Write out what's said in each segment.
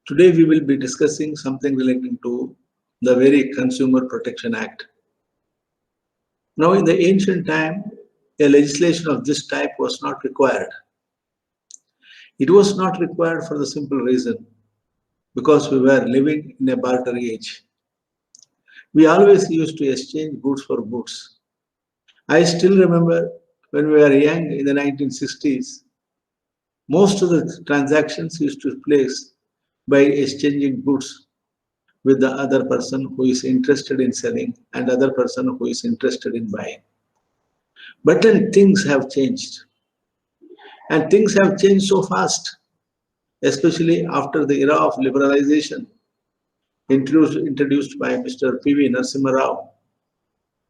Today we will be discussing something relating to the very Consumer Protection Act. Now, in the ancient time, a legislation of this type was not required. It was not required for the simple reason because we were living in a barter age. We always used to exchange goods for goods. I still remember when we were young in the 1960s, most of the transactions used to place by exchanging goods with the other person who is interested in selling and other person who is interested in buying. But then things have changed, and things have changed so fast, especially after the era of liberalization introduced by Mr. P.V. Narasimha Rao,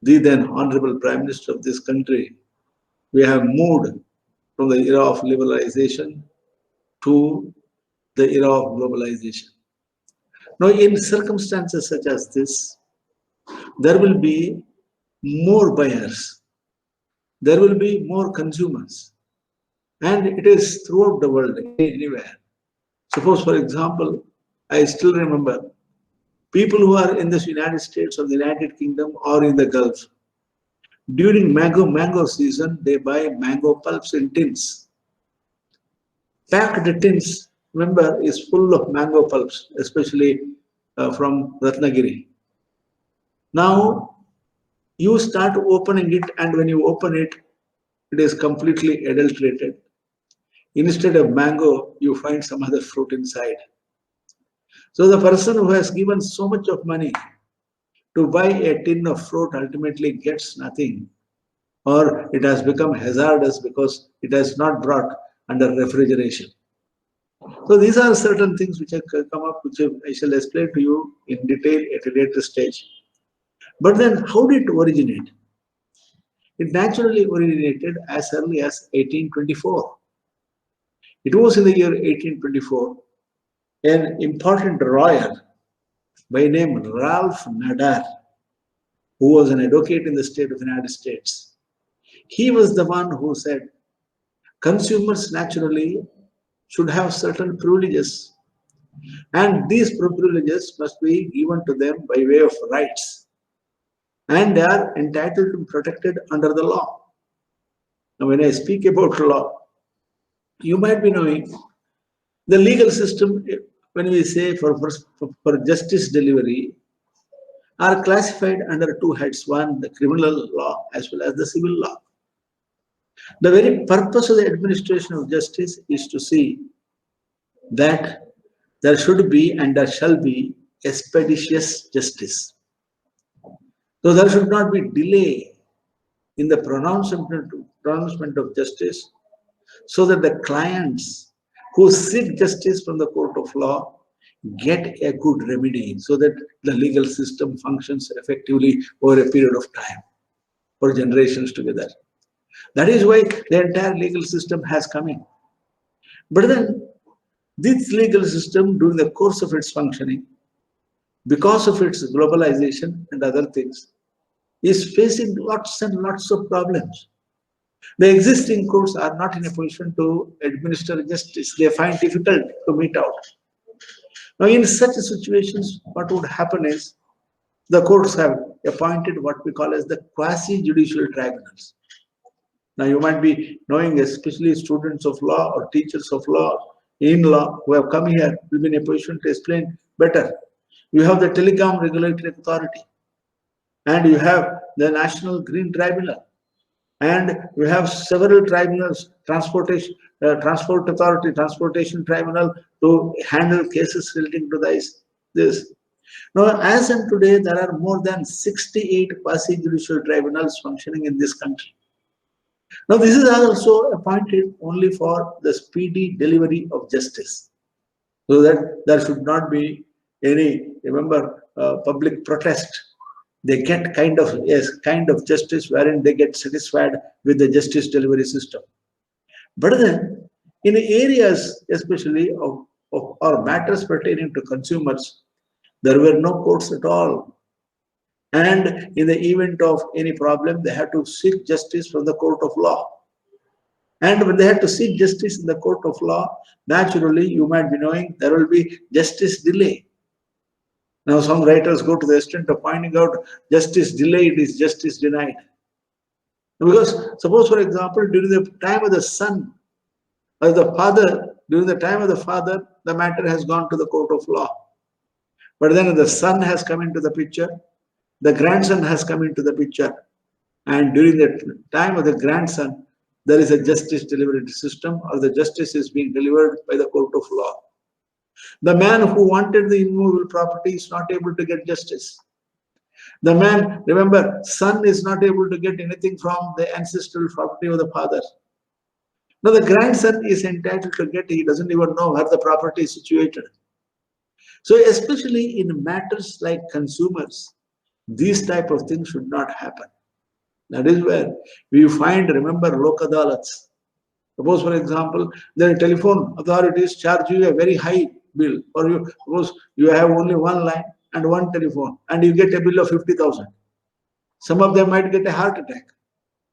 the then Honorable Prime Minister of this country. We have moved from the era of liberalization to the era of globalization. Now, in circumstances such as this, there will be more buyers, there will be more consumers, and it is throughout the world, anywhere. Suppose, for example, I still remember people who are in the United States or the United Kingdom or in the Gulf. During mango season, they buy mango pulps in tins. Packed tins, remember, is full of mango pulps, especially from Ratnagiri. Now, you start opening it, and when you open it, it is completely adulterated. Instead of mango, you find some other fruit inside. So the person who has given so much of money to buy a tin of fruit ultimately gets nothing, or it has become hazardous because it has not brought under refrigeration. So these are certain things which have come up, which I shall explain to you in detail at a later stage. But then how did it originate? It naturally originated as early as 1824. It was in the year 1824, an important lawyer by name Ralph Nader, who was an advocate in the state of the United States. He was the one who said consumers naturally should have certain privileges, and these privileges must be given to them by way of rights, and they are entitled to be protected under the law. Now, when I speak about law, you might be knowing the legal system, when we say for justice delivery, are classified under two heads, one the criminal law as well as the civil law. The very purpose of the administration of justice is to see that there should be and there shall be expeditious justice. So there should not be delay in the pronouncement of justice, so that the clients who seek justice from the court of law get a good remedy, so that the legal system functions effectively over a period of time, for generations together. That is why the entire legal system has come in. But then this legal system, during the course of its functioning, because of its globalization and other things, is facing lots and lots of problems. The existing courts are not in a position to administer justice. They find difficult to mete out. Now, in such situations, what would happen is the courts have appointed what we call as the quasi-judicial tribunals. Now, you might be knowing, especially students of law or teachers of law in law who have come here will be in a position to explain better. You have the Telecom Regulatory Authority, and you have the National Green Tribunal, and we have several tribunals, Transport Authority, Transportation Tribunal, to handle cases relating to this. Now, as of today, there are more than 68 quasi-judicial tribunals functioning in this country. Now, this is also appointed only for the speedy delivery of justice, so that there should not be any, remember, public protest. They get kind of justice wherein they get satisfied with the justice delivery system. But then, in areas especially of or matters pertaining to consumers, there were no courts at all. And in the event of any problem, they had to seek justice from the court of law. And when they had to seek justice in the court of law, naturally, you might be knowing there will be justice delay. Now, some writers go to the extent of pointing out justice delayed is justice denied. Because suppose, for example, during the time of the son or the father, during the time of the father, the matter has gone to the court of law. But then the son has come into the picture, the grandson has come into the picture, and during the time of the grandson, there is a justice delivery system, or the justice is being delivered by the court of law. The man who wanted the immovable property is not able to get justice. The man, remember, son is not able to get anything from the ancestral property of the father. Now the grandson is entitled to get, he doesn't even know where the property is situated. So especially in matters like consumers, these type of things should not happen. That is where we find, remember, Lok Adalats. Suppose, for example, the telephone authorities charge you a very high bill, or you suppose you have only one line and one telephone, and you get a bill of 50,000. Some of them might get a heart attack,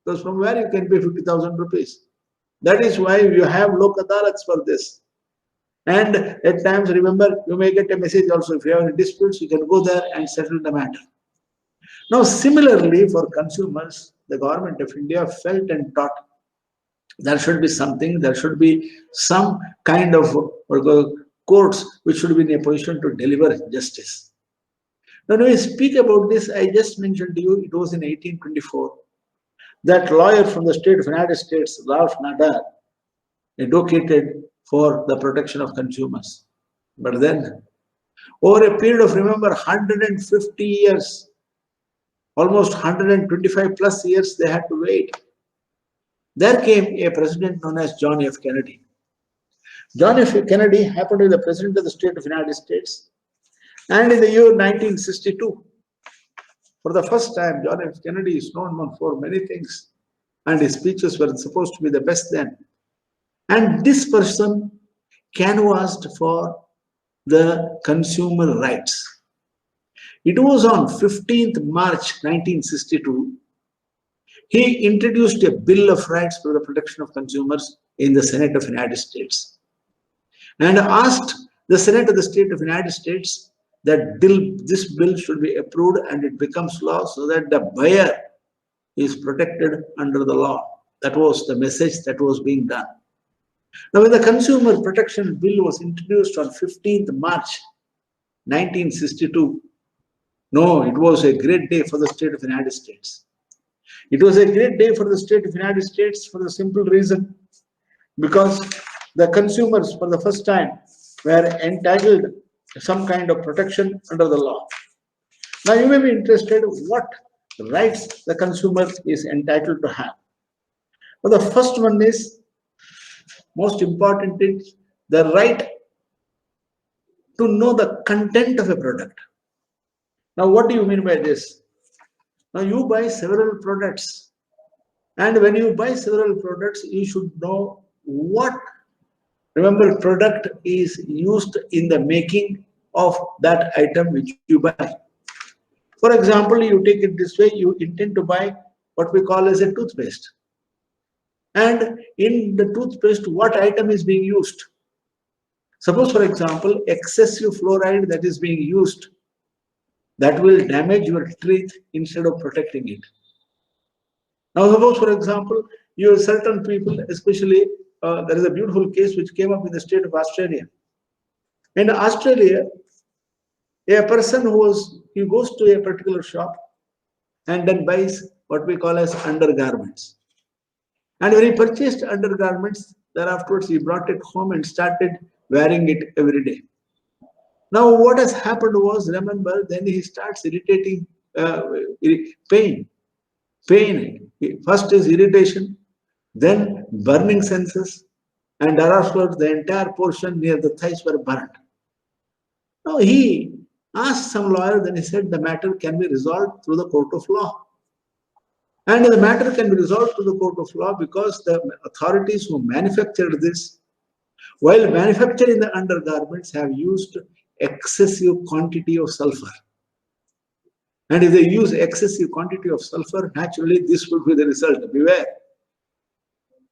because from where you can pay 50,000 rupees? That is why you have Lok Adalats for this. And at times, remember, you may get a message also. If you have any disputes, you can go there and settle the matter. Now, similarly, for consumers, the government of India felt and thought there should be something, there should be some kind of courts which should be in a position to deliver justice. Now, when we speak about this, I just mentioned to you, it was in 1824, that lawyer from the state of United States, Ralph Nader, advocated for the protection of consumers. But then, over a period of, remember, 150 years, almost 125 plus years, they had to wait. There came a president known as John F. Kennedy. John F. Kennedy happened to be the president of the state of United States. And in the year 1962, for the first time, John F. Kennedy is known for many things. And his speeches were supposed to be the best then. And this person canvassed for the consumer rights. It was on 15th March 1962, he introduced a Bill of Rights for the protection of consumers in the Senate of the United States and asked the Senate of the State of the United States that this bill should be approved and it becomes law so that the buyer is protected under the law. That was the message that was being done. Now, when the Consumer Protection Bill was introduced on 15th March 1962, no, it was a great day for the state of the United States. It was a great day for the state of the United States for the simple reason because the consumers for the first time were entitled to some kind of protection under the law. Now you may be interested what rights the consumer is entitled to have. Well, the first one is, most important, is the right to know the content of a product. Now what do you mean by this? Now you buy several products, and when you buy several products, you should know what, remember, product is used in the making of that item which you buy. For example, you take it this way, you intend to buy what we call as a toothpaste. And in the toothpaste, what item is being used? Suppose, for example, excessive fluoride that is being used, that will damage your teeth instead of protecting it. Now, suppose, for example, you have certain people, especially there is a beautiful case which came up in the state of Australia. In Australia, a person he goes to a particular shop and then buys what we call as undergarments. And when he purchased undergarments, thereafter he brought it home and started wearing it every day. Now, what has happened was, remember, then he starts irritating pain. First is irritation, then burning senses, and thereafter the entire portion near the thighs were burnt. Now, he asked some lawyer, then he said the matter can be resolved through the court of law. And the matter can be resolved through the court of law because the authorities who manufactured this, while manufacturing the undergarments, have used excessive quantity of sulfur. And if they use excessive quantity of sulfur, naturally this would be the result. Beware.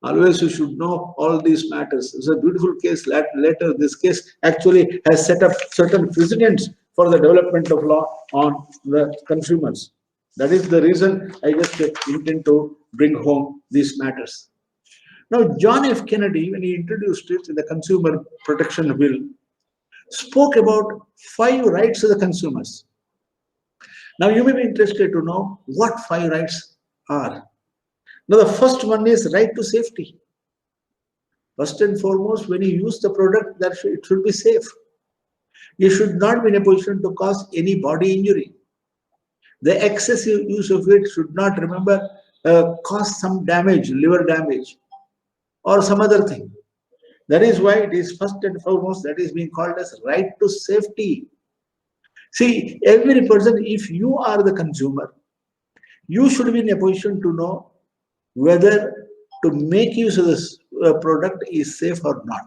Always you should know all these matters. It's a beautiful case. Later, this case actually has set up certain precedents for the development of law on the consumers. That is the reason I just intend to bring home these matters. Now, John F. Kennedy, when he introduced it in the Consumer Protection Bill, spoke about 5 rights of the consumers. Now, you may be interested to know what 5 rights are. Now, the first one is right to safety. First and foremost, when you use the product, it should be safe. You should not be in a position to cause any body injury. The excessive use of it should not, remember, cause some damage, liver damage, or some other thing. That is why it is first and foremost that is being called as right to safety. See, every person, if you are the consumer, you should be in a position to know whether to make use of this product is safe or not.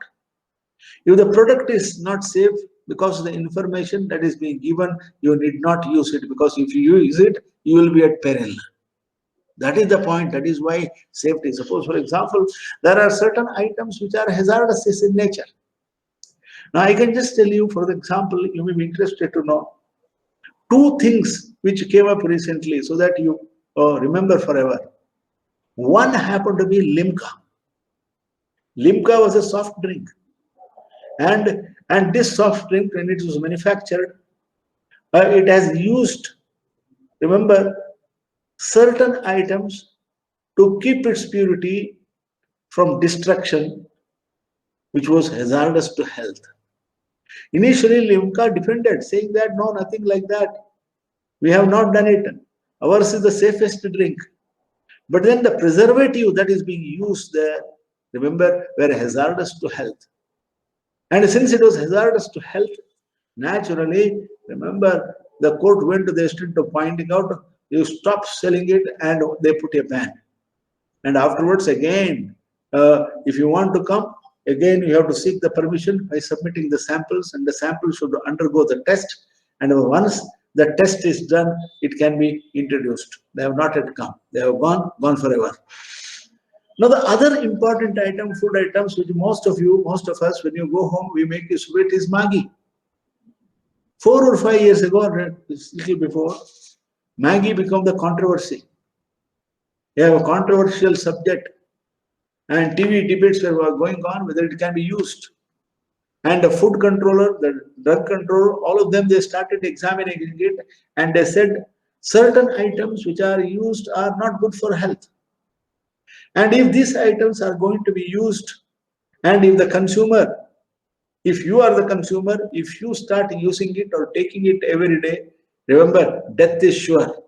If the product is not safe because of the information that is being given, you need not use it, because if you use it, you will be at peril. That is the point. That is why safety. Suppose, for example, there are certain items which are hazardous in nature. Now, I can just tell you, for example, you may be interested to know 2 things which came up recently so that you remember forever. One happened to be Limca. Limca was a soft drink. And this soft drink, when it was manufactured, it has used, remember, certain items to keep its purity from destruction, which was hazardous to health. Initially, Limca defended, saying that no, nothing like that. We have not done it. Ours is the safest drink. But then the preservative that is being used there, remember, were hazardous to health. And since it was hazardous to health, naturally, remember, the court went to the extent of pointing out, you stop selling it, and they put a ban. And afterwards, again, if you want to come, again, you have to seek the permission by submitting the samples, and the samples should undergo the test. And once the test is done, it can be introduced. They have not yet come. They have gone forever. Now, the other important item, food items, which most of us, when you go home, we make use of it, is Maggi. 4 or 5 years ago, a little before, Maggi became the controversy. They have a controversial subject, and TV debates were going on whether it can be used. And the food controller, the drug controller, all of them, they started examining it, and they said certain items which are used are not good for health. And if these items are going to be used, and if the consumer, if you are the consumer, if you start using it or taking it every day, remember, death is sure.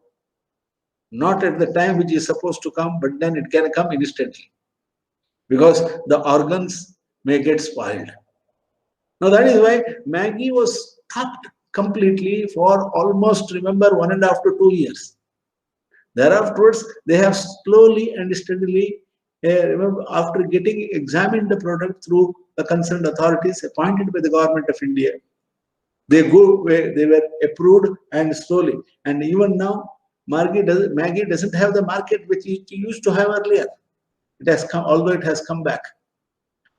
Not at the time which is supposed to come, but then it can come instantly, because the organs may get spoiled. Now, that is why Maggi was stopped completely for almost, remember, 1.5 to 2 years. Thereafterwards, they have slowly and steadily, remember, after getting examined the product through the concerned authorities appointed by the government of India, they were approved, and slowly. And even now, Maggi doesn't have the market which it used to have earlier. It has come, although it has come back.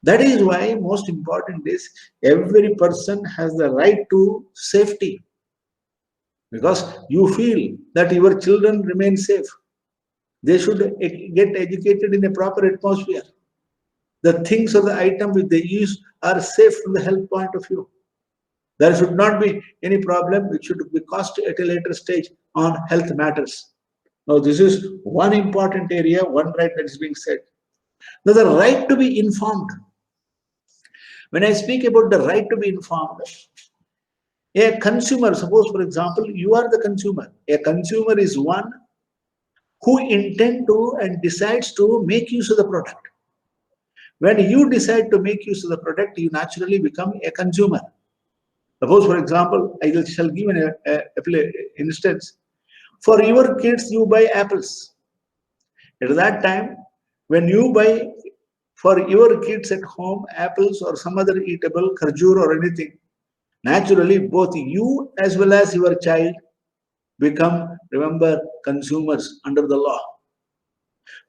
That is why most important is every person has the right to safety, because you feel that your children remain safe. They should get educated in a proper atmosphere. The things or the item which they use are safe from the health point of view. There should not be any problem which should be caused at a later stage on health matters. Now, this is one important area, one right that is being said. Now, the right to be informed. When I speak about the right to be informed, a consumer, suppose, for example, you are the consumer. A consumer is one who intends to and decides to make use of the product. When you decide to make use of the product, you naturally become a consumer. Suppose, for example, I shall give an instance. For your kids, you buy apples. At that time, when you buy for your kids at home apples or some other eatable, khajur or anything, naturally both you as well as your child become, remember, consumers under the law.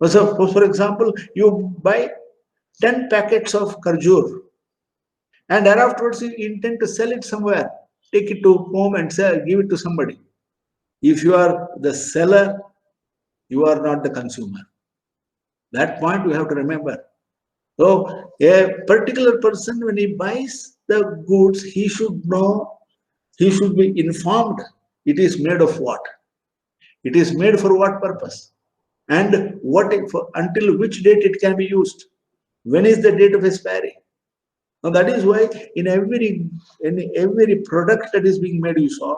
So, for example, you buy 10 packets of Kharjur, and thereafterwards you intend to sell it somewhere, take it to home and sell, give it to somebody. If you are the seller, you are not the consumer. That point we have to remember. So a particular person, when he buys the goods, he should know, he should be informed it is made of what, it is made for what purpose, and what until which date it can be used, when is the date of expiry. Now that is why in every product that is being made use of,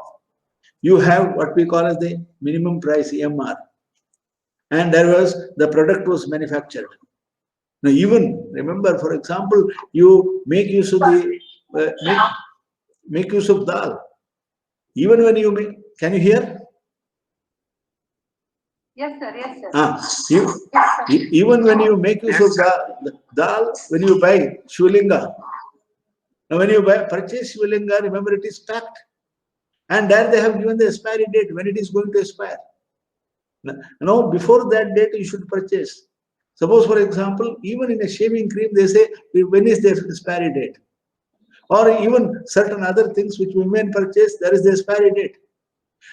you have what we call as the minimum price EMR, and there was the product was manufactured. Now even remember, for example, you make use of the make use of dal. Even when you make, can you hear? Yes, sir. Yes, sir. Even when you make use of dal, when you buy Shivalinga, now when you purchase Shivalinga, remember it is packed. And there they have given the expiry date, when it is going to expire. Now, before that date, you should purchase. Suppose, for example, even in a shaving cream, they say, when is the expiry date? Or even certain other things which women purchase, there is the expiry date.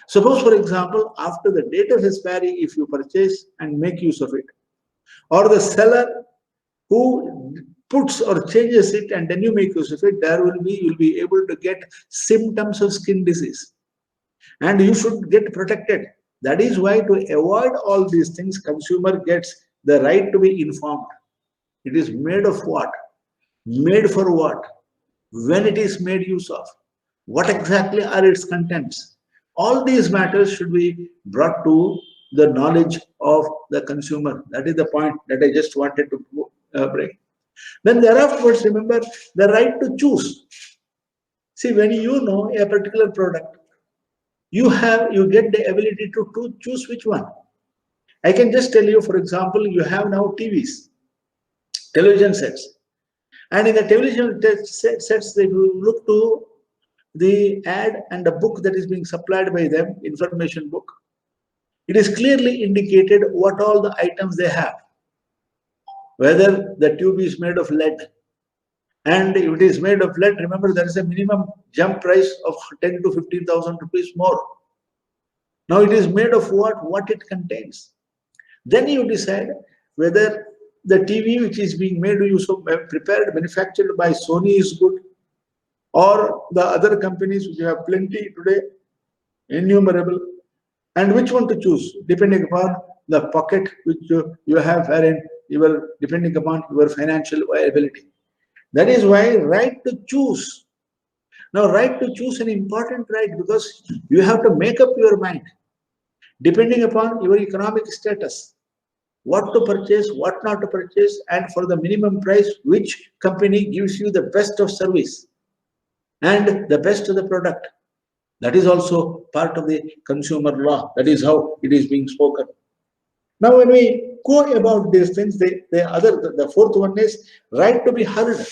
Suppose, for example, after the date of expiry, if you purchase and make use of it, or the seller who puts or changes it and then you make use of it, you'll be able to get symptoms of skin disease. And you should get protected. That is why, to avoid all these things, consumer gets the right to be informed. It is made of what? Made for what? When it is made use of? What exactly are its contents? All these matters should be brought to the knowledge of the consumer. That is the point that I just wanted to bring. Then thereafter, remember the right to choose. See, when you know a particular product, you get the ability to choose which one. I can just tell you, for example, you have now TVs, television sets. And in the television sets, they will look to the ad and the book that is being supplied by them, information book. It is clearly indicated what all the items they have, whether the tube is made of lead. And if it is made of lead, remember there is a minimum jump price of 10 to 15,000 rupees more. Now it is made of what it contains. Then you decide whether the TV which is being made use of, prepared, manufactured by Sony is good, or the other companies which have plenty today, innumerable, and which one to choose, depending upon the pocket which you have, wherein depending upon your financial viability. That is why right to choose. Now, right to choose an important right, because you have to make up your mind, depending upon your economic status, what to purchase, what not to purchase, and for the minimum price, which company gives you the best of service and the best of the product. That is also part of the consumer law. That is how it is being spoken. Now, when we go about these things, the fourth one is right to be heard.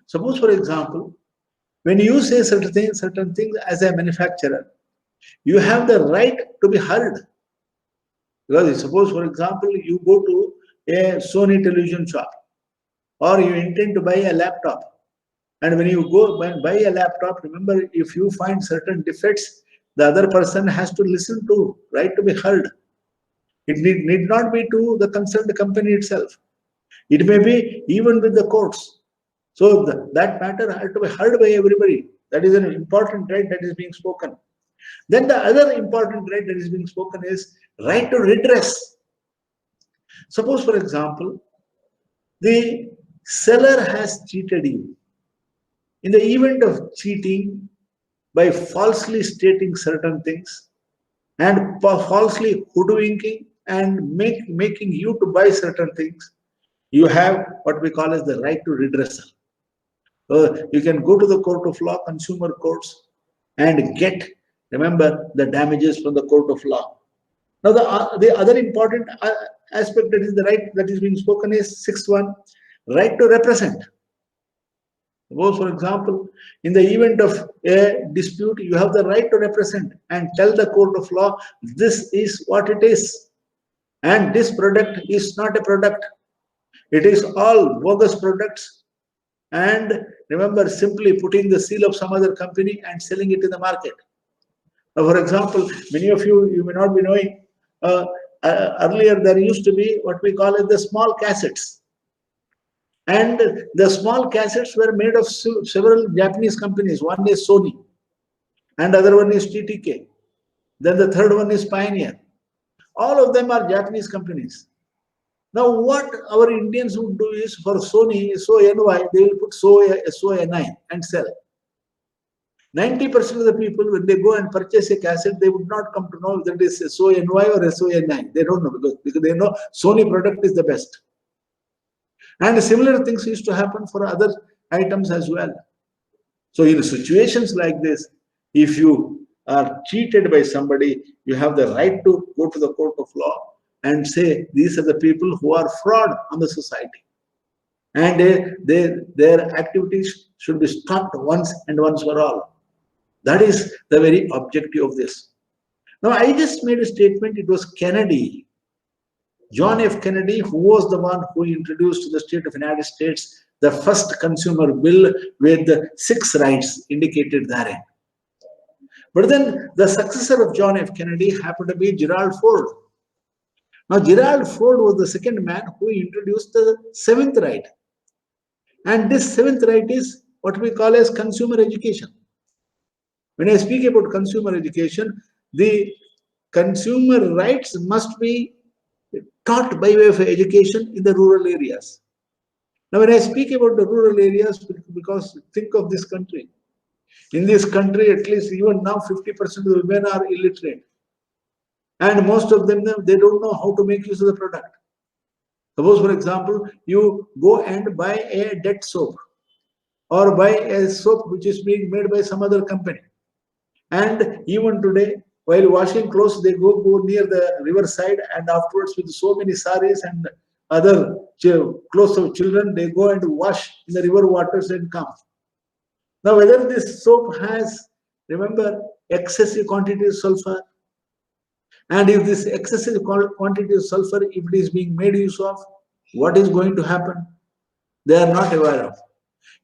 Suppose, for example, when you say certain things as a manufacturer, you have the right to be heard. Because suppose, for example, you go to a Sony television shop, or you intend to buy a laptop. And when you go and buy a laptop, remember, if you find certain defects, the other person has to listen to, right, to be heard. It need not be to the concerned company itself. It may be even with the courts. So that matter has to be heard by everybody. That is an important right that is being spoken. Then the other important right that is being spoken is right to redress. Suppose, for example, the seller has cheated you. In the event of cheating by falsely stating certain things and falsely hoodwinking and making you to buy certain things, you have what we call as the right to redressal. You can go to the court of law, consumer courts, and get, remember, the damages from the court of law. Now, the other important aspect that is the right that is being spoken is sixth one, right to represent. Suppose, for example, in the event of a dispute, you have the right to represent and tell the court of law, this is what it is. And this product is not a product. It is all bogus products. And remember, simply putting the seal of some other company and selling it in the market. Now, for example, many of you may not be knowing, earlier there used to be what we call it the small cassettes. And the small cassettes were made of several Japanese companies. One is Sony, and other one is TTK. Then the third one is Pioneer. All of them are Japanese companies. Now, what our Indians would do is for Sony, SONY, they will put SONI and sell. 90% of the people, when they go and purchase a cassette, they would not come to know that it is SONY or SONI. They don't know because they know Sony product is the best. And similar things used to happen for other items as well. So in situations like this, if you are cheated by somebody, you have the right to go to the court of law and say these are the people who are fraud on the society. And their activities should be stopped once and once for all. That is the very objective of this. Now, I just made a statement. It was Kennedy, John F. Kennedy, who was the one who introduced to the state of the United States the first consumer bill with 6 rights indicated therein. But then the successor of John F. Kennedy happened to be Gerald Ford. Now, Gerald Ford was the second man who introduced the 7th right. And this 7th right is what we call as consumer education. When I speak about consumer education, the consumer rights must be taught by way of education in the rural areas. Now, when I speak about the rural areas, because think of this country. In this country, at least even now, 50% of the women are illiterate. And most of them, they don't know how to make use of the product. Suppose, for example, you go and buy a dead soap or buy a soap which is being made by some other company. And even today, while washing clothes, they go near the riverside, and afterwards with so many saris and other clothes of children, they go and wash in the river waters and come. Now, whether this soap has, remember, excessive quantity of sulfur, and if this excessive quantity of sulfur, if it is being made use of, what is going to happen? They are not aware of.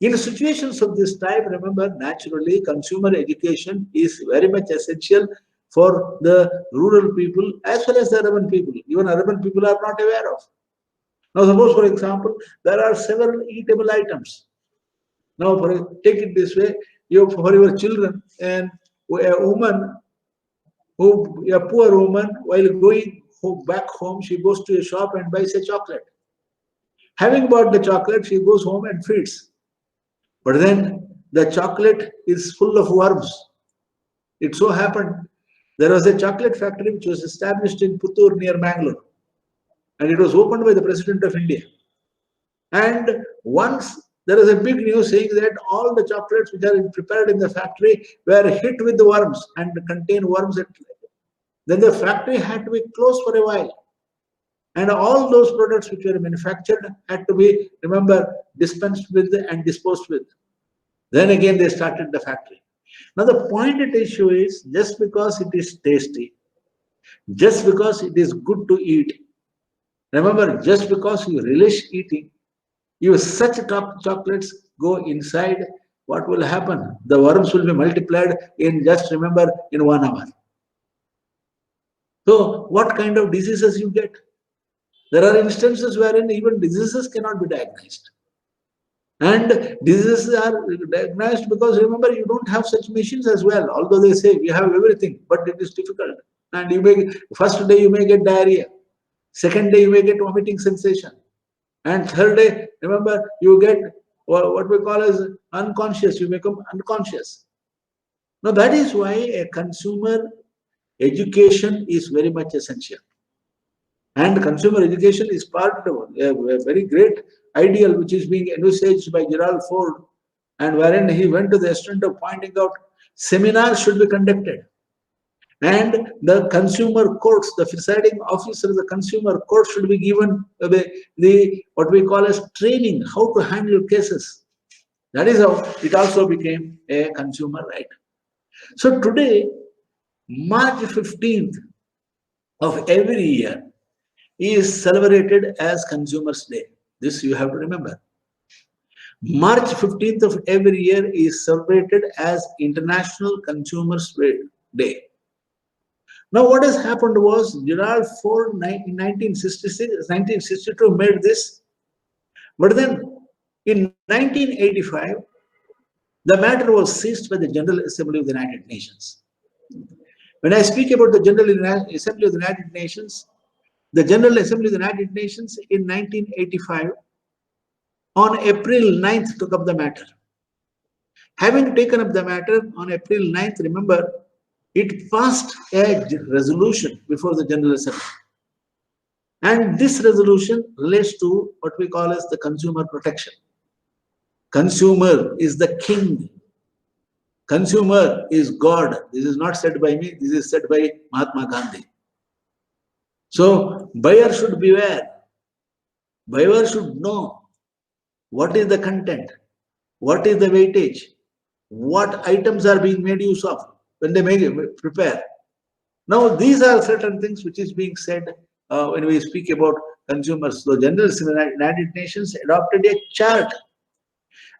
In situations of this type, remember, naturally, consumer education is very much essential for the rural people as well as the urban people. Even urban people are not aware of. Now, suppose, for example, there are several eatable items. Now, take it this way, for your children, and a woman, a poor woman, while going back home, she goes to a shop and buys a chocolate. Having bought the chocolate, she goes home and feeds. But then the chocolate is full of worms. It so happened there was a chocolate factory which was established in Puttur near Mangalore, and it was opened by the President of India. And once there was a big news saying that all the chocolates which are prepared in the factory were hit with the worms and contain worms. Then the factory had to be closed for a while. And all those products which were manufactured had to be, remember, dispensed with and disposed with. Then again they started the factory. Now the point at issue is, just because it is tasty, just because it is good to eat, remember, just because you relish eating, if such chocolates go inside, what will happen? The worms will be multiplied in just, remember, in 1 hour. So what kind of diseases you get? There are instances wherein even diseases cannot be diagnosed. And diseases are diagnosed because, remember, you don't have such machines as well. Although they say we have everything, but it is difficult. And you may, first day you may get diarrhea. Second day you may get vomiting sensation. And third day, remember, you get what we call as unconscious. You become unconscious. Now that is why a consumer education is very much essential. And consumer education is part of a very great ideal which is being envisaged by Gerald Ford, and wherein he went to the extent of pointing out seminars should be conducted. And the consumer courts, the presiding officer of the consumer court should be given the what we call as training, how to handle cases. That is how it also became a consumer right. So today, March 15th of every year is celebrated as Consumers' Day. This you have to remember. March 15th of every year is celebrated as International Consumers' Day. Now, what has happened was Gerald Ford in 1962 made this, but then in 1985, the matter was seized by the General Assembly of the United Nations. When I speak about the General Assembly of the United Nations, the General Assembly of the United Nations in 1985, on April 9th, took up the matter. Having taken up the matter on April 9th, remember, it passed a resolution before the General Assembly. And this resolution relates to what we call as the consumer protection. Consumer is the king. Consumer is God. This is not said by me, this is said by Mahatma Gandhi. So, buyer should beware. Buyer should know what is the content, what is the weightage, what items are being made use of when they prepare. Now, these are certain things which is being said when we speak about consumers. The General Assembly of the United Nations adopted a chart.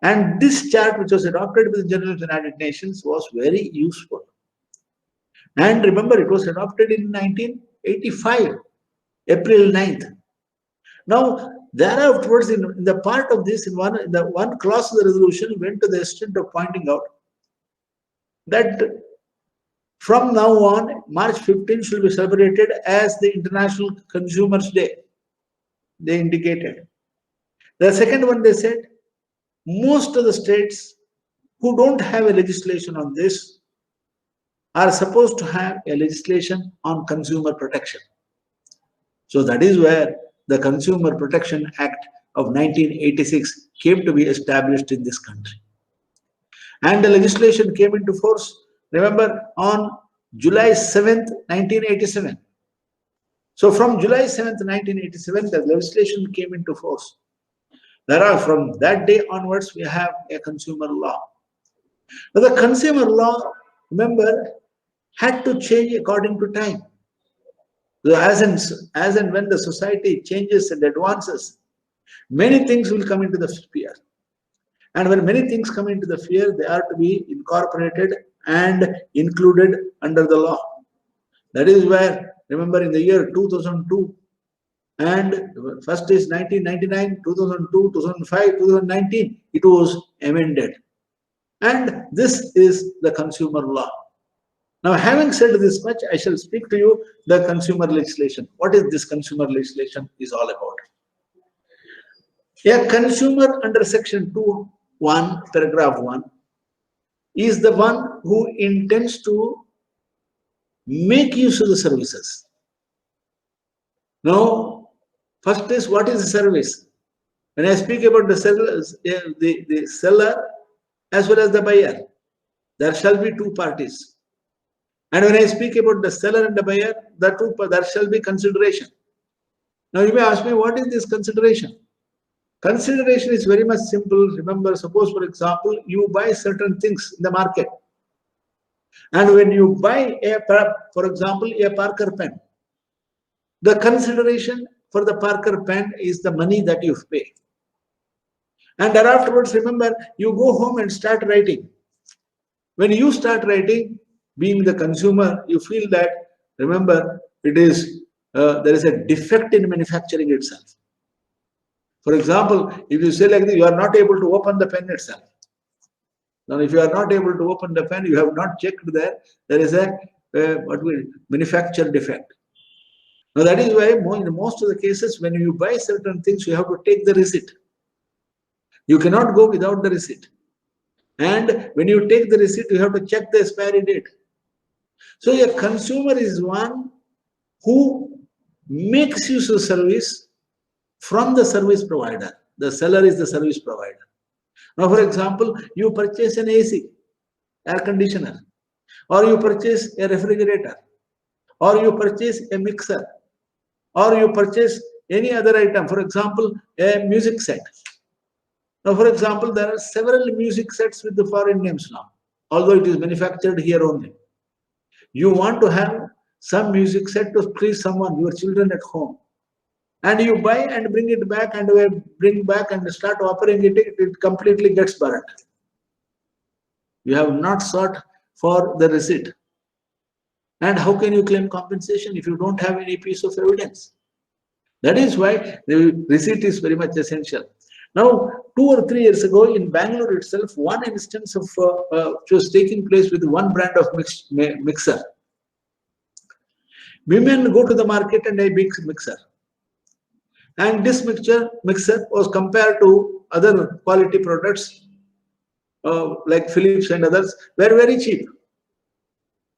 And this chart, which was adopted by the General Assembly of the United Nations, was very useful. And remember, it was adopted in 1985, April 9th. Now, thereafterwards, in the part of this, in the one clause of the resolution, went to the extent of pointing out that from now on, March 15 should be celebrated as the International Consumers' Day. They indicated. The second one, they said, most of the states who don't have a legislation on this are supposed to have a legislation on consumer protection. So that is where the Consumer Protection Act of 1986 came to be established in this country. And the legislation came into force, remember, on July 7th, 1987. So from July 7th, 1987, the legislation came into force. From that day onwards, we have a consumer law. Now, the consumer law, remember, had to change according to time. So as and when the society changes and advances, many things will come into the sphere. And when many things come into the sphere, they are to be incorporated and included under the law. That is where, remember, in the year 2002, and first is 1999, 2002, 2005, 2019, it was amended. And this is the consumer law. Now, having said this much, I shall speak to you the consumer legislation. What is this consumer legislation is all about? A consumer under section 2(1), paragraph 1, is the one who intends to make use of the services. Now, first is, what is the service? When I speak about the seller as well as the buyer, there shall be two parties. And when I speak about the seller and the buyer, there shall be consideration. Now you may ask me, what is this consideration? Consideration is very much simple. Remember, suppose for example, you buy certain things in the market. And when you buy, for example, a Parker pen, the consideration for the Parker pen is the money that you pay. And thereafterwards, remember, you go home and start writing. When you start writing, being the consumer, you feel that, remember, it is there is a defect in manufacturing itself. For example, if you say like this, you are not able to open the pen itself. Now, if you are not able to open the pen, you have not checked there is a manufacture defect. Now, that is why in most of the cases, when you buy certain things, you have to take the receipt. You cannot go without the receipt. And when you take the receipt, you have to check the expiry date. So a consumer is one who makes use of service from the service provider. The seller is the service provider. Now, for example, you purchase an AC, air conditioner, or you purchase a refrigerator, or you purchase a mixer, or you purchase any other item, for example, a music set. Now, for example, there are several music sets with the foreign names now, although it is manufactured here only. You want to have some music set to please someone, your children at home. and you buy and bring it back and bring back and start operating it, it completely gets burnt. You have not sought for the receipt. And how can you claim compensation if you don't have any piece of evidence? That is why the receipt is very much essential. Now, 2 or 3 years ago in Bangalore itself, one instance of which was taking place with one brand of mixer. Women go to the market and buy big mixer. And this mixer was compared to other quality products like Philips and others, were very cheap.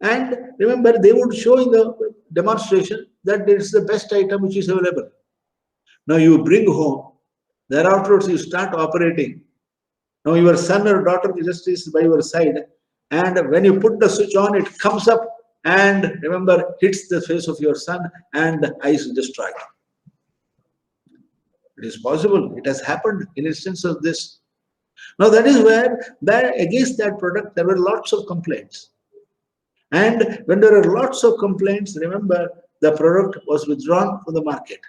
And remember, they would show in the demonstration that it is the best item which is available. Now you bring home, thereafter you start operating. Now your son or daughter just is by your side, and when you put the switch on, it comes up and remember, hits the face of your son and the eyes destroyed. It is possible. It has happened in instances of this. Now that is where against that product there were lots of complaints. And when there are lots of complaints, remember, the product was withdrawn from the market.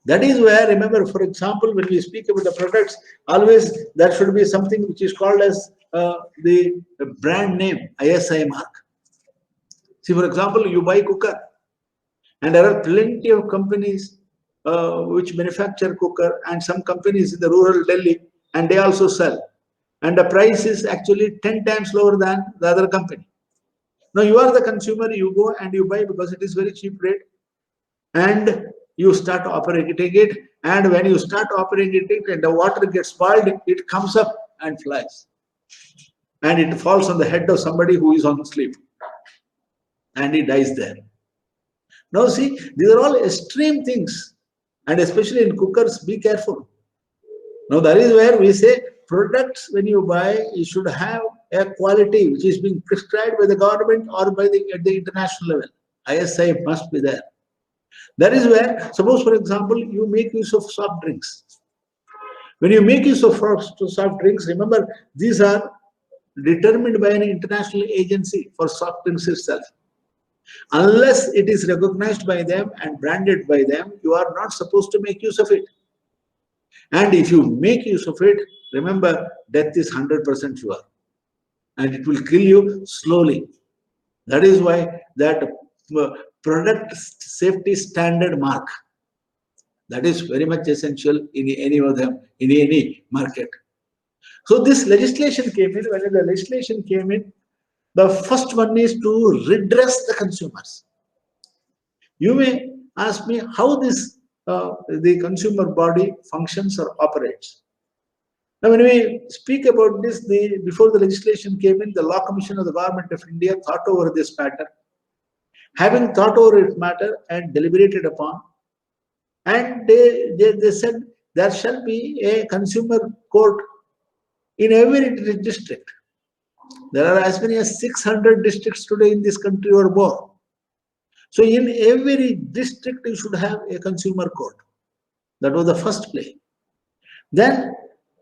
That is where, remember, for example, when we speak about the products, always there should be something which is called as the brand name, ISI mark. See, for example, you buy cooker, and there are plenty of companies which manufacture cooker, and some companies in the rural Delhi, and they also sell. And the price is actually 10 times lower than the other company. Now you are the consumer, you go and you buy because it is very cheap rate, and you start operating it, and when you start operating it and the water gets spoiled, it comes up and flies. And it falls on the head of somebody who is on sleep. And he dies there. Now see, these are all extreme things. And especially in cookers, be careful. Now that is where we say products when you buy, you should have a quality which is being prescribed by the government or by at the international level. ISI must be there. That is where, suppose for example, you make use of soft drinks. When you make use of soft drinks, remember these are determined by an international agency for soft drinks itself. Unless it is recognized by them and branded by them, you are not supposed to make use of it. And if you make use of it, remember, death is 100% sure. And it will kill you slowly. That is why that product safety standard mark, that is very much essential in any of them, in any market. So this legislation came in. When the legislation came in, the first one is to redress the consumers. You may ask me how this the consumer body functions or operates. Now, when we speak about this, before the legislation came in, the Law Commission of the Government of India thought over this matter. Having thought over this matter and deliberated upon, and they said there shall be a consumer court in every district. There are as many as 600 districts today in this country or more. So in every district you should have a consumer court. That was the first play. Then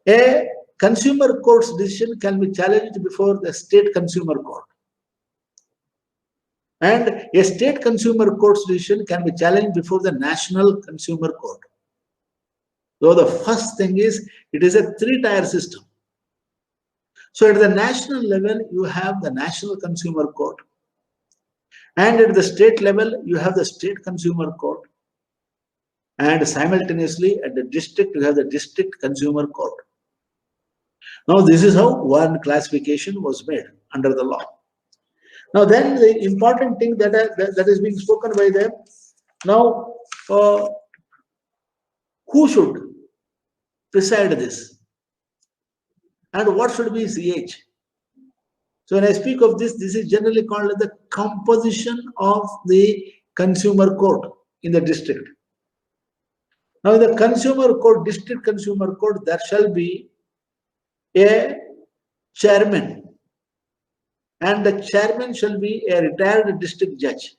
a consumer court's decision can be challenged before the state consumer court. And a state consumer court's decision can be challenged before the national consumer court. So the first thing is, it is a three-tier system. So at the national level, you have the National Consumer Court. And at the state level, you have the State Consumer Court. And simultaneously, at the district, you have the District Consumer Court. Now, this is how one classification was made under the law. Now, then the important thing that is being spoken by them, now, who should preside this? And what should be his age? So when I speak of this, this is generally called the composition of the consumer court in the district. Now in the consumer court, district consumer court, there shall be a chairman. And the chairman shall be a retired district judge.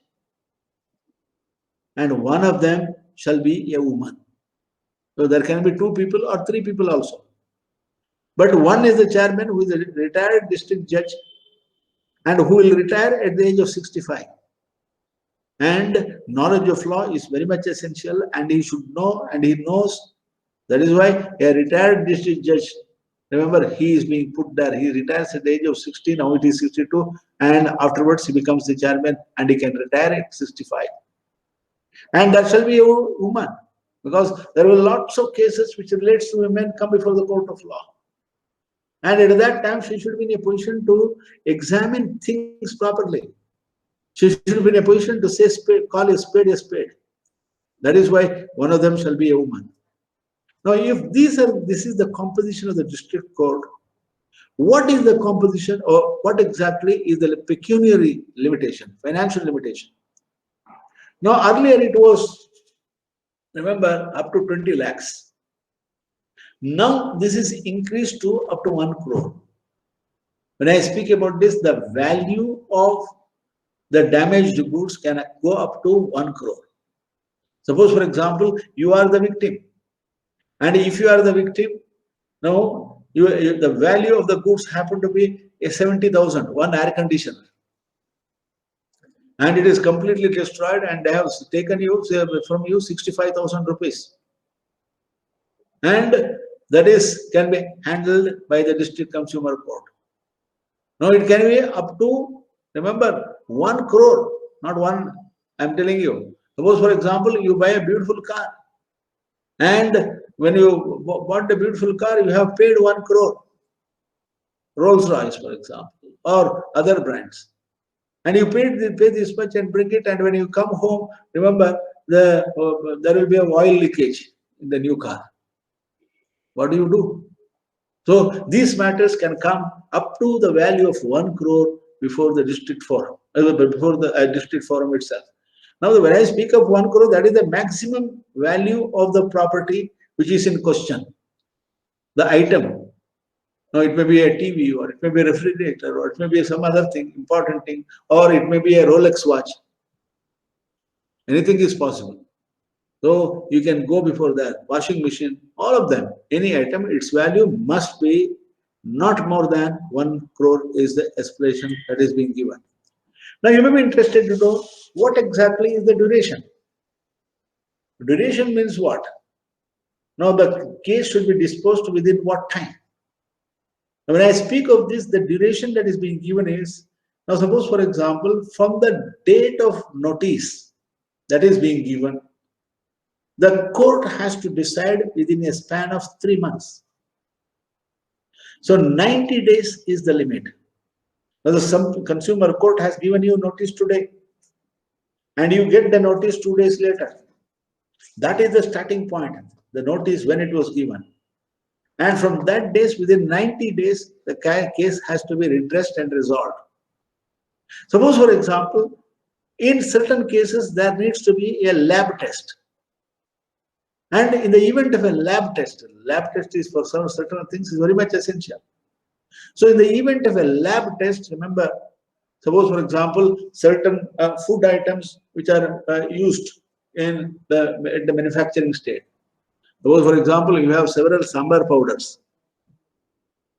And one of them shall be a woman. So there can be 2 people or 3 people also. But one is the chairman who is a retired district judge and who will retire at the age of 65. And knowledge of law is very much essential, and he should know, and he knows. That is why a retired district judge, remember, he is being put there. He retires at the age of 60, now it is 62, and afterwards he becomes the chairman and he can retire at 65. And that shall be a woman, because there were lots of cases which relates to women come before the court of law. And at that time, she should be in a position to examine things properly. She should be in a position to say spade, call a spade a spade. That is why one of them shall be a woman. Now, if this is the composition of the district court, what is the composition, or what exactly is the pecuniary limitation, financial limitation? Now, earlier it was, remember, up to 20 lakhs. Now, this is increased to up to 1 crore. When I speak about this, the value of the damaged goods can go up to 1 crore. Suppose, for example, you are the victim. And if you are the victim, now the value of the goods happen to be a 70,000, one air conditioner. And it is completely destroyed, and they have taken you from you 65,000 rupees. And that can be handled by the district consumer court. Now it can be up to, remember, 1 crore, not one, I'm telling you. Suppose, for example, you buy a beautiful car. And when you bought the beautiful car, you have paid 1 crore. Rolls Royce, for example, or other brands. And you pay this much and bring it, and when you come home, remember, there will be an oil leakage in the new car. What do you do? So these matters can come up to the value of 1 crore before the district forum, before the district forum itself. Now, when I speak of 1 crore, that is the maximum value of the property which is in question, the item. Now, it may be a TV, or it may be a refrigerator, or it may be some other thing, important thing, or it may be a Rolex watch. Anything is possible. So you can go before that, washing machine, all of them, any item, its value must be not more than 1 crore is the explanation that is being given. Now you may be interested to know what exactly is the duration. Duration means what? Now the case should be disposed within what time? Now when I speak of this, the duration that is being given is, now suppose, for example, from the date of notice that is being given, the court has to decide within a span of 3 months. So 90 days is the limit. Now the consumer court has given you notice today, and you get the notice 2 days later. That is the starting point, the notice when it was given. And from that days, within 90 days, the case has to be redressed and resolved. Suppose, for example, in certain cases, there needs to be a lab test. And in the event of a lab test is for some certain things is very much essential. So in the event of a lab test, remember, suppose, for example, certain food items which are used in the manufacturing state. Suppose, for example, you have several sambar powders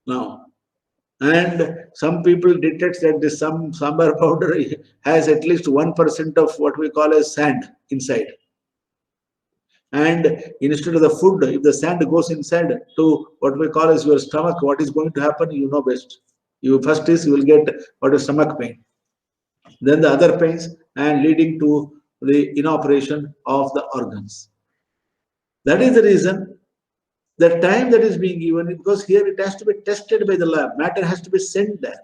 now, and some people detect that this sambar powder has at least 1% of what we call as sand inside. And instead of the food, if the sand goes inside to what we call as your stomach, what is going to happen, you know best. You first is you will get what is stomach pain, then the other pains, and leading to the inoperation of the organs. That is the reason the time that is being given, because here it has to be tested by the lab. Matter has to be sent there.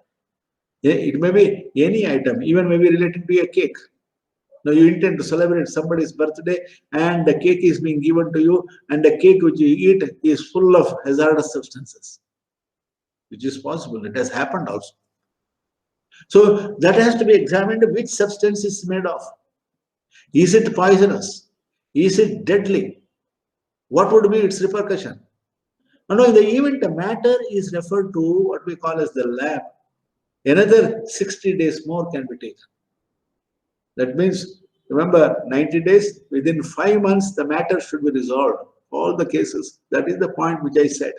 It may be any item, even maybe related to a cake. Now you intend to celebrate somebody's birthday, and the cake is being given to you, and the cake which you eat is full of hazardous substances, which is possible. It has happened also. So that has to be examined, which substance is made of. Is it poisonous? Is it deadly? What would be its repercussion? Now, in the event the matter is referred to what we call as the lab, another 60 days more can be taken. That means, remember, 90 days, within 5 months, the matter should be resolved. All the cases. That is the point which I said.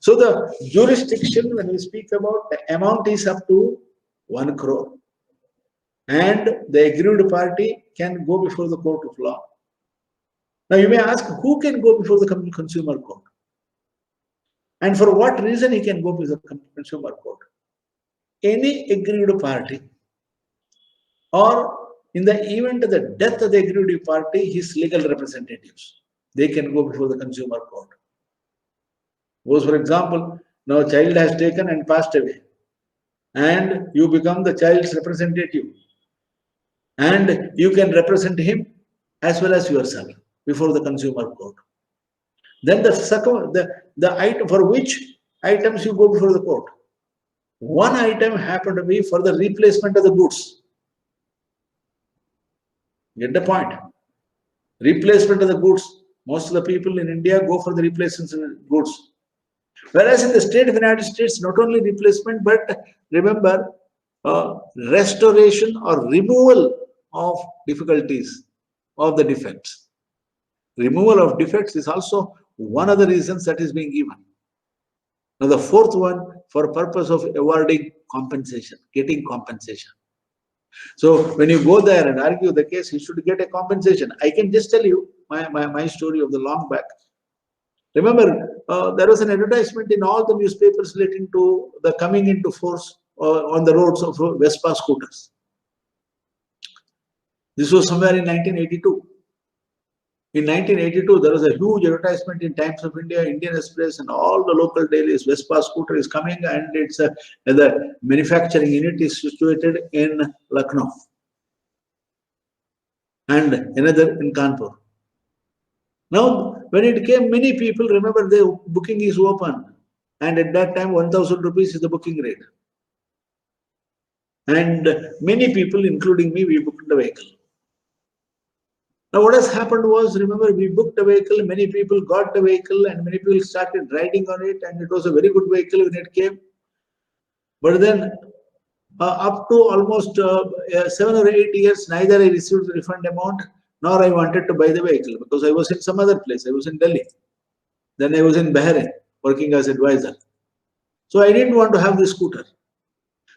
So the jurisdiction, when we speak about, the amount is up to 1 crore. and the aggrieved party can go before the court of law. Now you may ask, who can go before the consumer court? And for what reason he can go before the consumer court? Any aggrieved party, or in the event of the death of the aggrieved party, his legal representatives, they can go before the consumer court. Suppose, for example, now a child has taken and passed away, and you become the child's representative, and you can represent him as well as yourself before the consumer court. Then the item for which items you go before the court. One item happened to be for the replacement of the goods. Get the point? Replacement of the goods. Most of the people in India go for the replacement of the goods. Whereas in the state of the United States, not only replacement, but remember, restoration or removal of difficulties, of the defects. Removal of defects is also one of the reasons that is being given. Now the fourth one, for purpose of awarding compensation, getting compensation. So when you go there and argue the case, you should get a compensation. I can just tell you my story of the long back. Remember, there was an advertisement in all the newspapers relating to the coming into force on the roads of Vespa scooters. This was somewhere in 1982. In 1982, there was a huge advertisement in Times of India, Indian Express, and all the local dailies. Vespa scooter is coming, and it's the manufacturing unit is situated in Lucknow, and another in Kanpur. Now, when it came, many people, remember, the booking is open, and at that time 1,000 rupees is the booking rate. And many people, including me, we booked the vehicle. Now, what has happened was, remember, we booked a vehicle, many people got the vehicle, and many people started riding on it, and it was a very good vehicle when it came. But then, up to almost 7 or 8 years, neither I received the refund amount, nor I wanted to buy the vehicle, because I was in some other place. I was in Delhi. Then I was in Bahrain, working as advisor. So I didn't want to have the scooter.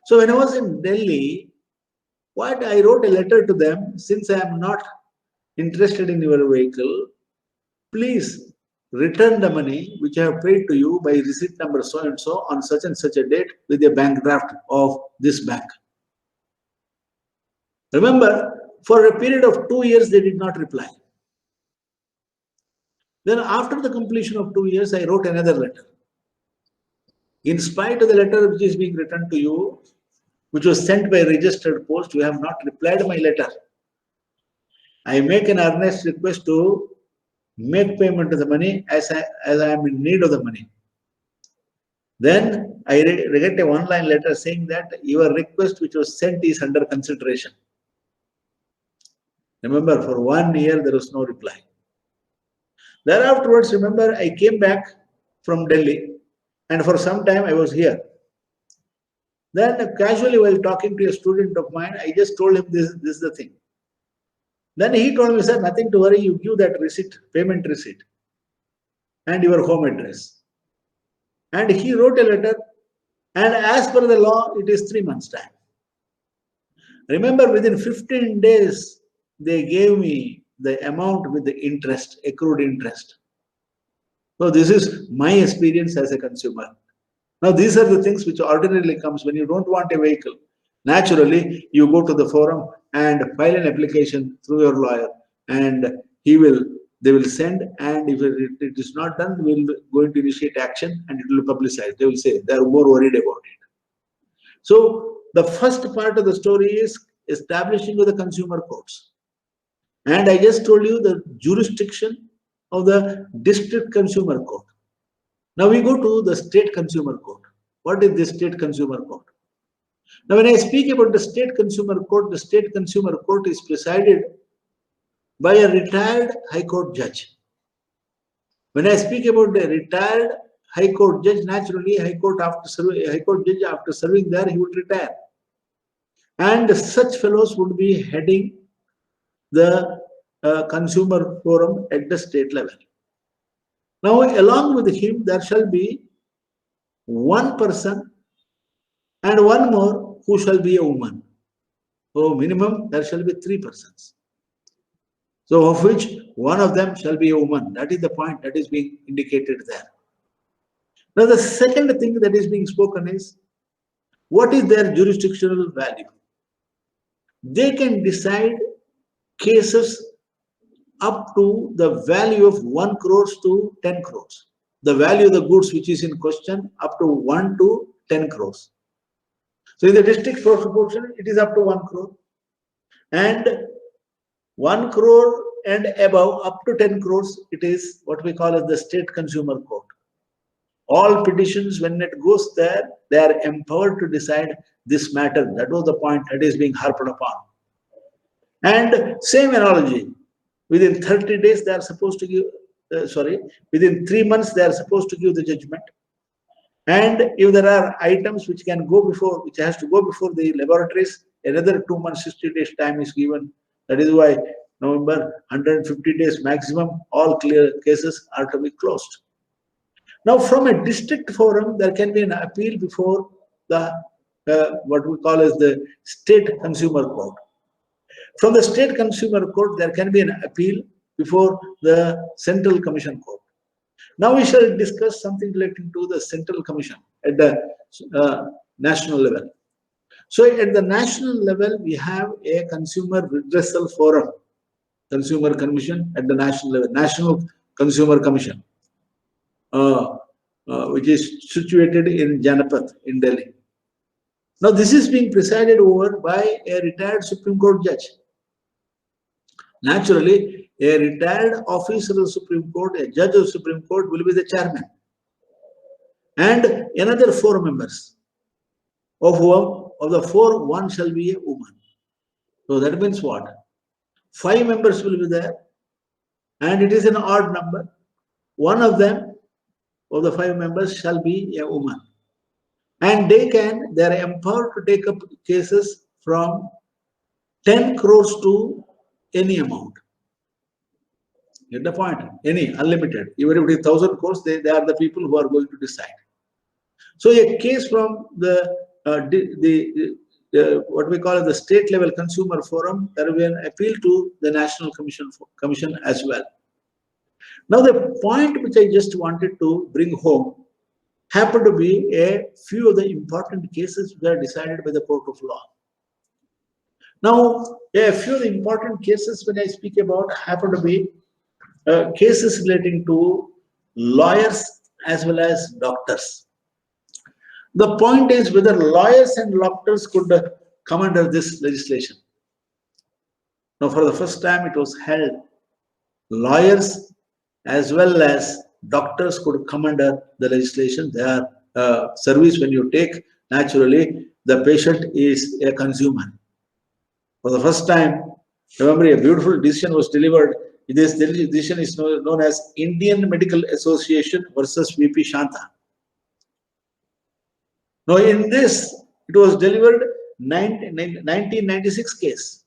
So when I was in Delhi, I wrote a letter to them, since I am not interested in your vehicle, please return the money which I have paid to you by receipt number so and so on such and such a date with a bank draft of this bank. Remember, for a period of 2 years, they did not reply. Then after the completion of 2 years, I wrote another letter. In spite of the letter which is being written to you, which was sent by registered post, you have not replied my letter. I make an earnest request to make payment of the money as I am in need of the money. Then I get a one-line letter saying that your request which was sent is under consideration. Remember, for 1 year there was no reply. Thereafterwards, remember, I came back from Delhi, and for some time I was here. Then casually, while talking to a student of mine, I just told him this is the thing. Then he told me, sir, nothing to worry, you give that receipt, payment receipt, and your home address. And he wrote a letter, and as per the law, it is 3 months' time. Remember, within 15 days, they gave me the amount with the interest, accrued interest. So this is my experience as a consumer. Now, these are the things which ordinarily comes when you don't want a vehicle. Naturally, you go to the forum and file an application through your lawyer, and they will send, and if it is not done, we will going to initiate action and it will be publicized. They will say they are more worried about it. So the first part of the story is establishing of the consumer courts. And I just told you the jurisdiction of the district consumer court. Now we go to the state consumer court. What is the state consumer court? Now, when I speak about the state consumer court is presided by a retired high court judge. When I speak about the retired high court judge, naturally, high court judge after serving there, he would retire. And such fellows would be heading the consumer forum at the state level. Now, along with him, there shall be one person and one more who shall be a woman. So minimum there shall be 3 persons. So of which one of them shall be a woman. That is the point that is being indicated there. Now the second thing that is being spoken is, what is their jurisdictional value? They can decide cases up to the value of 1 crores to 10 crores. The value of the goods which is in question up to 1 to 10 crores. So in the district proportion, it is up to 1 crore. And 1 crore and above, up to 10 crores, it is what we call as the state consumer court. All petitions, when it goes there, they are empowered to decide this matter. That was the point that is being harped upon. And same analogy, within 30 days they are supposed to give, within 3 months they are supposed to give the judgment. And if there are items which can go before, which has to go before the laboratories, another 2 months, 60 days time is given. That is why November, 150 days maximum, all clear cases are to be closed. Now, from a district forum, there can be an appeal before the what we call as the state consumer court. From the state consumer court, there can be an appeal before the central commission court. Now we shall discuss something relating to the central commission at the national level. So at the national level, we have a consumer redressal forum, consumer commission at the national level, National Consumer Commission, which is situated in Janapath in Delhi. Now this is being presided over by a retired Supreme Court judge. Naturally, a retired officer of the Supreme Court, a judge of the Supreme Court will be the chairman. And another 4 members, of whom, of the 4, 1 shall be a woman. So that means what? 5 members will be there, and it is an odd number. One of them, of the 5 members, shall be a woman. And they are empowered to take up cases from 10 crores to any amount. Get the point? Any, unlimited. Even if it is 1,000 crores, they are the people who are going to decide. So a case from the what we call the state level consumer forum, there will be an appeal to the National Commission as well. Now the point which I just wanted to bring home happened to be a few of the important cases that are decided by the court of law. Now, a few of the important cases when I speak about happen to be cases relating to lawyers as well as doctors. The point is whether lawyers and doctors could come under this legislation. Now, for the first time, it was held lawyers as well as doctors could come under the legislation. Their service, when you take, naturally, the patient is a consumer. For the first time, remember, a beautiful decision was delivered. This decision is known as Indian Medical Association versus VP Shanta. Now, in this, it was delivered 1996 case.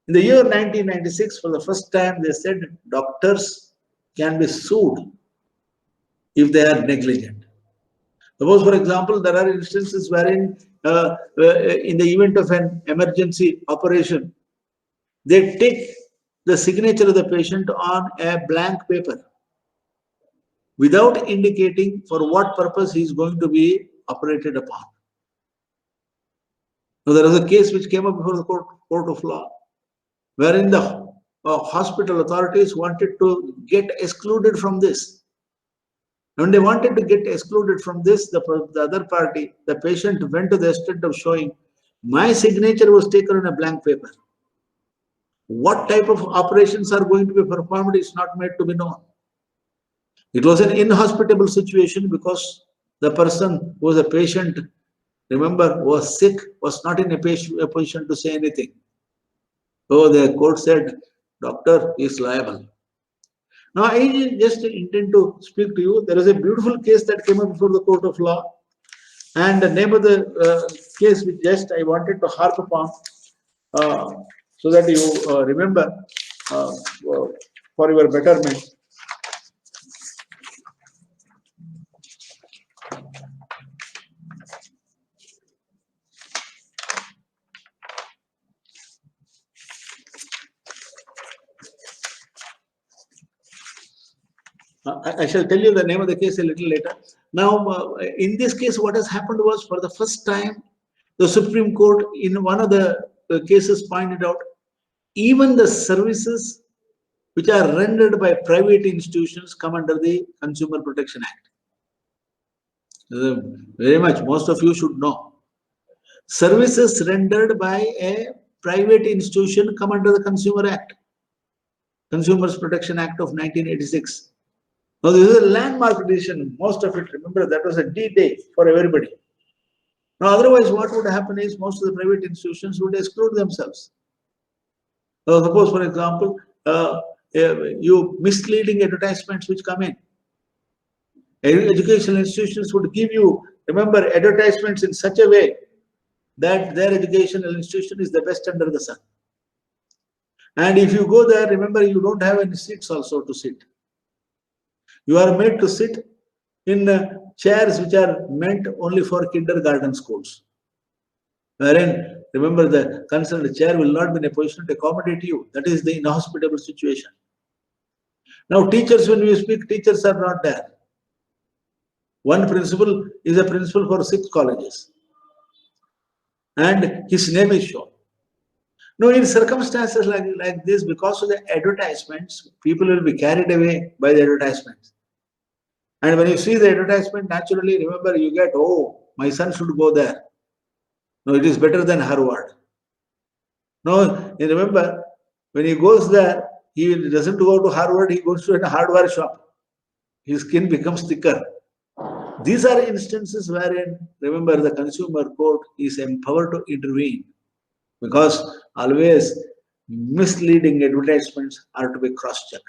In the year 1996, for the first time, they said doctors can be sued if they are negligent. Suppose, for example, there are instances wherein in the event of an emergency operation, they take the signature of the patient on a blank paper without indicating for what purpose he is going to be operated upon. Now, there was a case which came up before the court of law, wherein the hospital authorities wanted to get excluded from this. When they wanted to get excluded from this, the other party, the patient, went to the extent of showing, my signature was taken on a blank paper. What type of operations are going to be performed is not made to be known. It was an inhospitable situation because the person who was a patient, remember, was sick, was not in a position to say anything. So the court said, doctor is liable. Now, I just intend to speak to you. There is a beautiful case that came up before the court of law. And the name of the case which just I wanted to harp upon so that you remember for your betterment. I shall tell you the name of the case a little later. Now, in this case, what has happened was, for the first time, the Supreme Court, in one of the cases, pointed out even the services which are rendered by private institutions come under the Consumer Protection Act. Very much, most of you should know. Services rendered by a private institution come under the Consumer Act, Consumers Protection Act of 1986. Now, this is a landmark decision. Most of it, remember, that was a D-Day for everybody. Now, otherwise, what would happen is most of the private institutions would exclude themselves. So, suppose, for example, you misleading advertisements which come in. Educational institutions would give you, remember, advertisements in such a way that their educational institution is the best under the sun. And if you go there, remember, you don't have any seats also to sit. You are made to sit in chairs which are meant only for kindergarten schools. Wherein, remember, the concerned chair will not be in a position to accommodate you. That is the inhospitable situation. Now, teachers, when we speak, teachers are not there. One principal is a principal for 6 colleges. And his name is shown. Now, in circumstances like this, because of the advertisements, people will be carried away by the advertisements. And when you see the advertisement, naturally, remember, you get, oh, my son should go there. No, it is better than Harvard. No, you remember, when he goes there, he doesn't go to Harvard, he goes to a hardware shop. His skin becomes thicker. These are instances wherein, remember, the consumer court is empowered to intervene, because always misleading advertisements are to be cross-checked.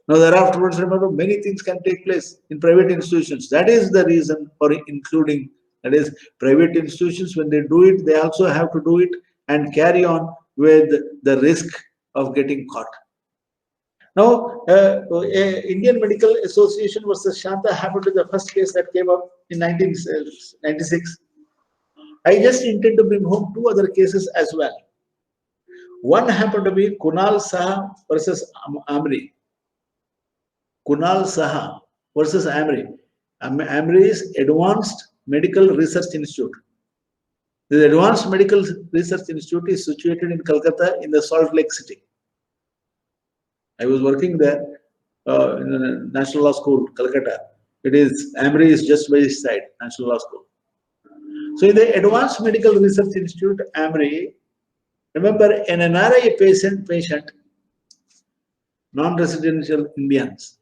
Now, thereafter, remember, many things can take place in private institutions. That is the reason for including, that is, private institutions, when they do it, they also have to do it and carry on with the risk of getting caught. Now, Indian Medical Association versus Shanta happened to the first case that came up in 1996. I just intend to bring home 2 other cases as well. One happened to be Kunal Saha versus Amri. Kunal Saha versus Amri. Amri is Advanced Medical Research Institute. The Advanced Medical Research Institute is situated in Calcutta in the Salt Lake City. I was working there in the National Law School, Calcutta. It is, Amri is just by his side, National Law School. So in the Advanced Medical Research Institute, Amri, remember, an NRI patient, non-residential Indians,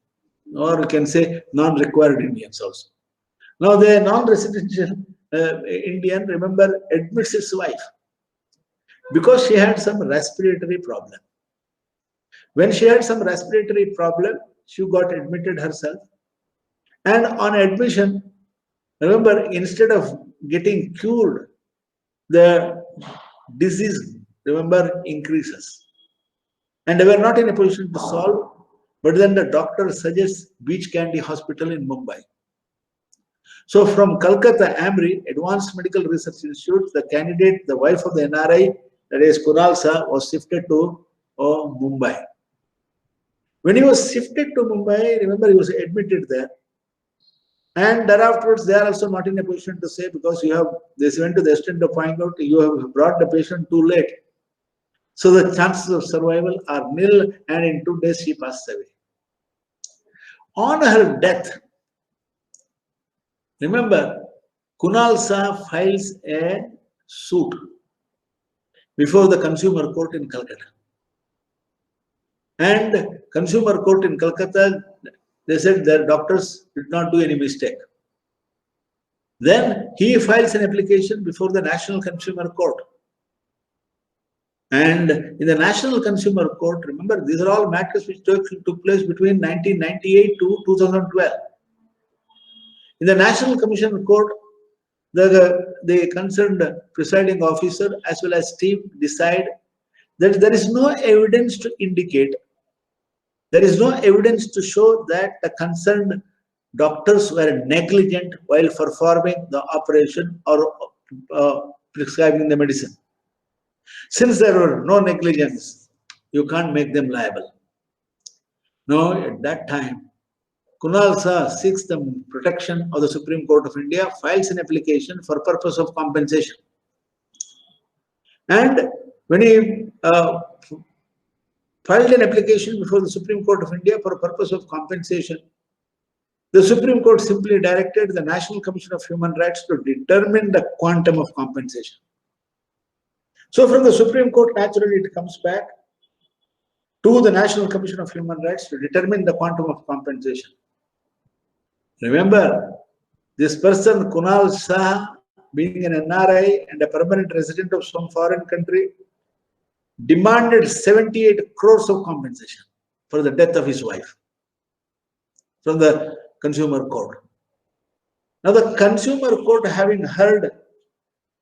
or we can say non-required Indians also. Now, the non-residential Indian, remember, admits his wife because she had some respiratory problem. When she had some respiratory problem, she got admitted herself. And on admission, remember, instead of getting cured, the disease, remember, increases. And they were not in a position to solve, but then the doctor suggests Beach Candy Hospital in Mumbai. So from Calcutta, Amri, Advanced Medical Research Institute, the candidate, the wife of the NRI, that is Kunal Saha, was shifted to Mumbai. When he was shifted to Mumbai, remember, he was admitted there. And thereafter, they are also not in a position to say, because you have, they went to the extent of finding out you have brought the patient too late. So the chances of survival are nil, and in 2 days she passed away. On her death, remember, Kunal Saha files a suit before the Consumer Court in Calcutta. And Consumer Court in Calcutta, they said their doctors did not do any mistake. Then he files an application before the National Consumer Court. And in the National Consumer Court, remember, these are all matters which took place between 1998 to 2012. In the National Consumer Court, the concerned presiding officer as well as team decide that there is no evidence to indicate, there is no evidence to show that the concerned doctors were negligent while performing the operation or prescribing the medicine. Since there were no negligence, you can't make them liable. Now, at that time, Kunal Shah seeks the protection of the Supreme Court of India, files an application for purpose of compensation. And when he filed an application before the Supreme Court of India for a purpose of compensation, the Supreme Court simply directed the National Commission of Human Rights to determine the quantum of compensation. So from the Supreme Court, naturally it comes back to the National Commission of Human Rights to determine the quantum of compensation. Remember, this person, Kunal Shah, being an NRI and a permanent resident of some foreign country, demanded 78 crores of compensation for the death of his wife from the Consumer Court. Now the Consumer Court, having heard,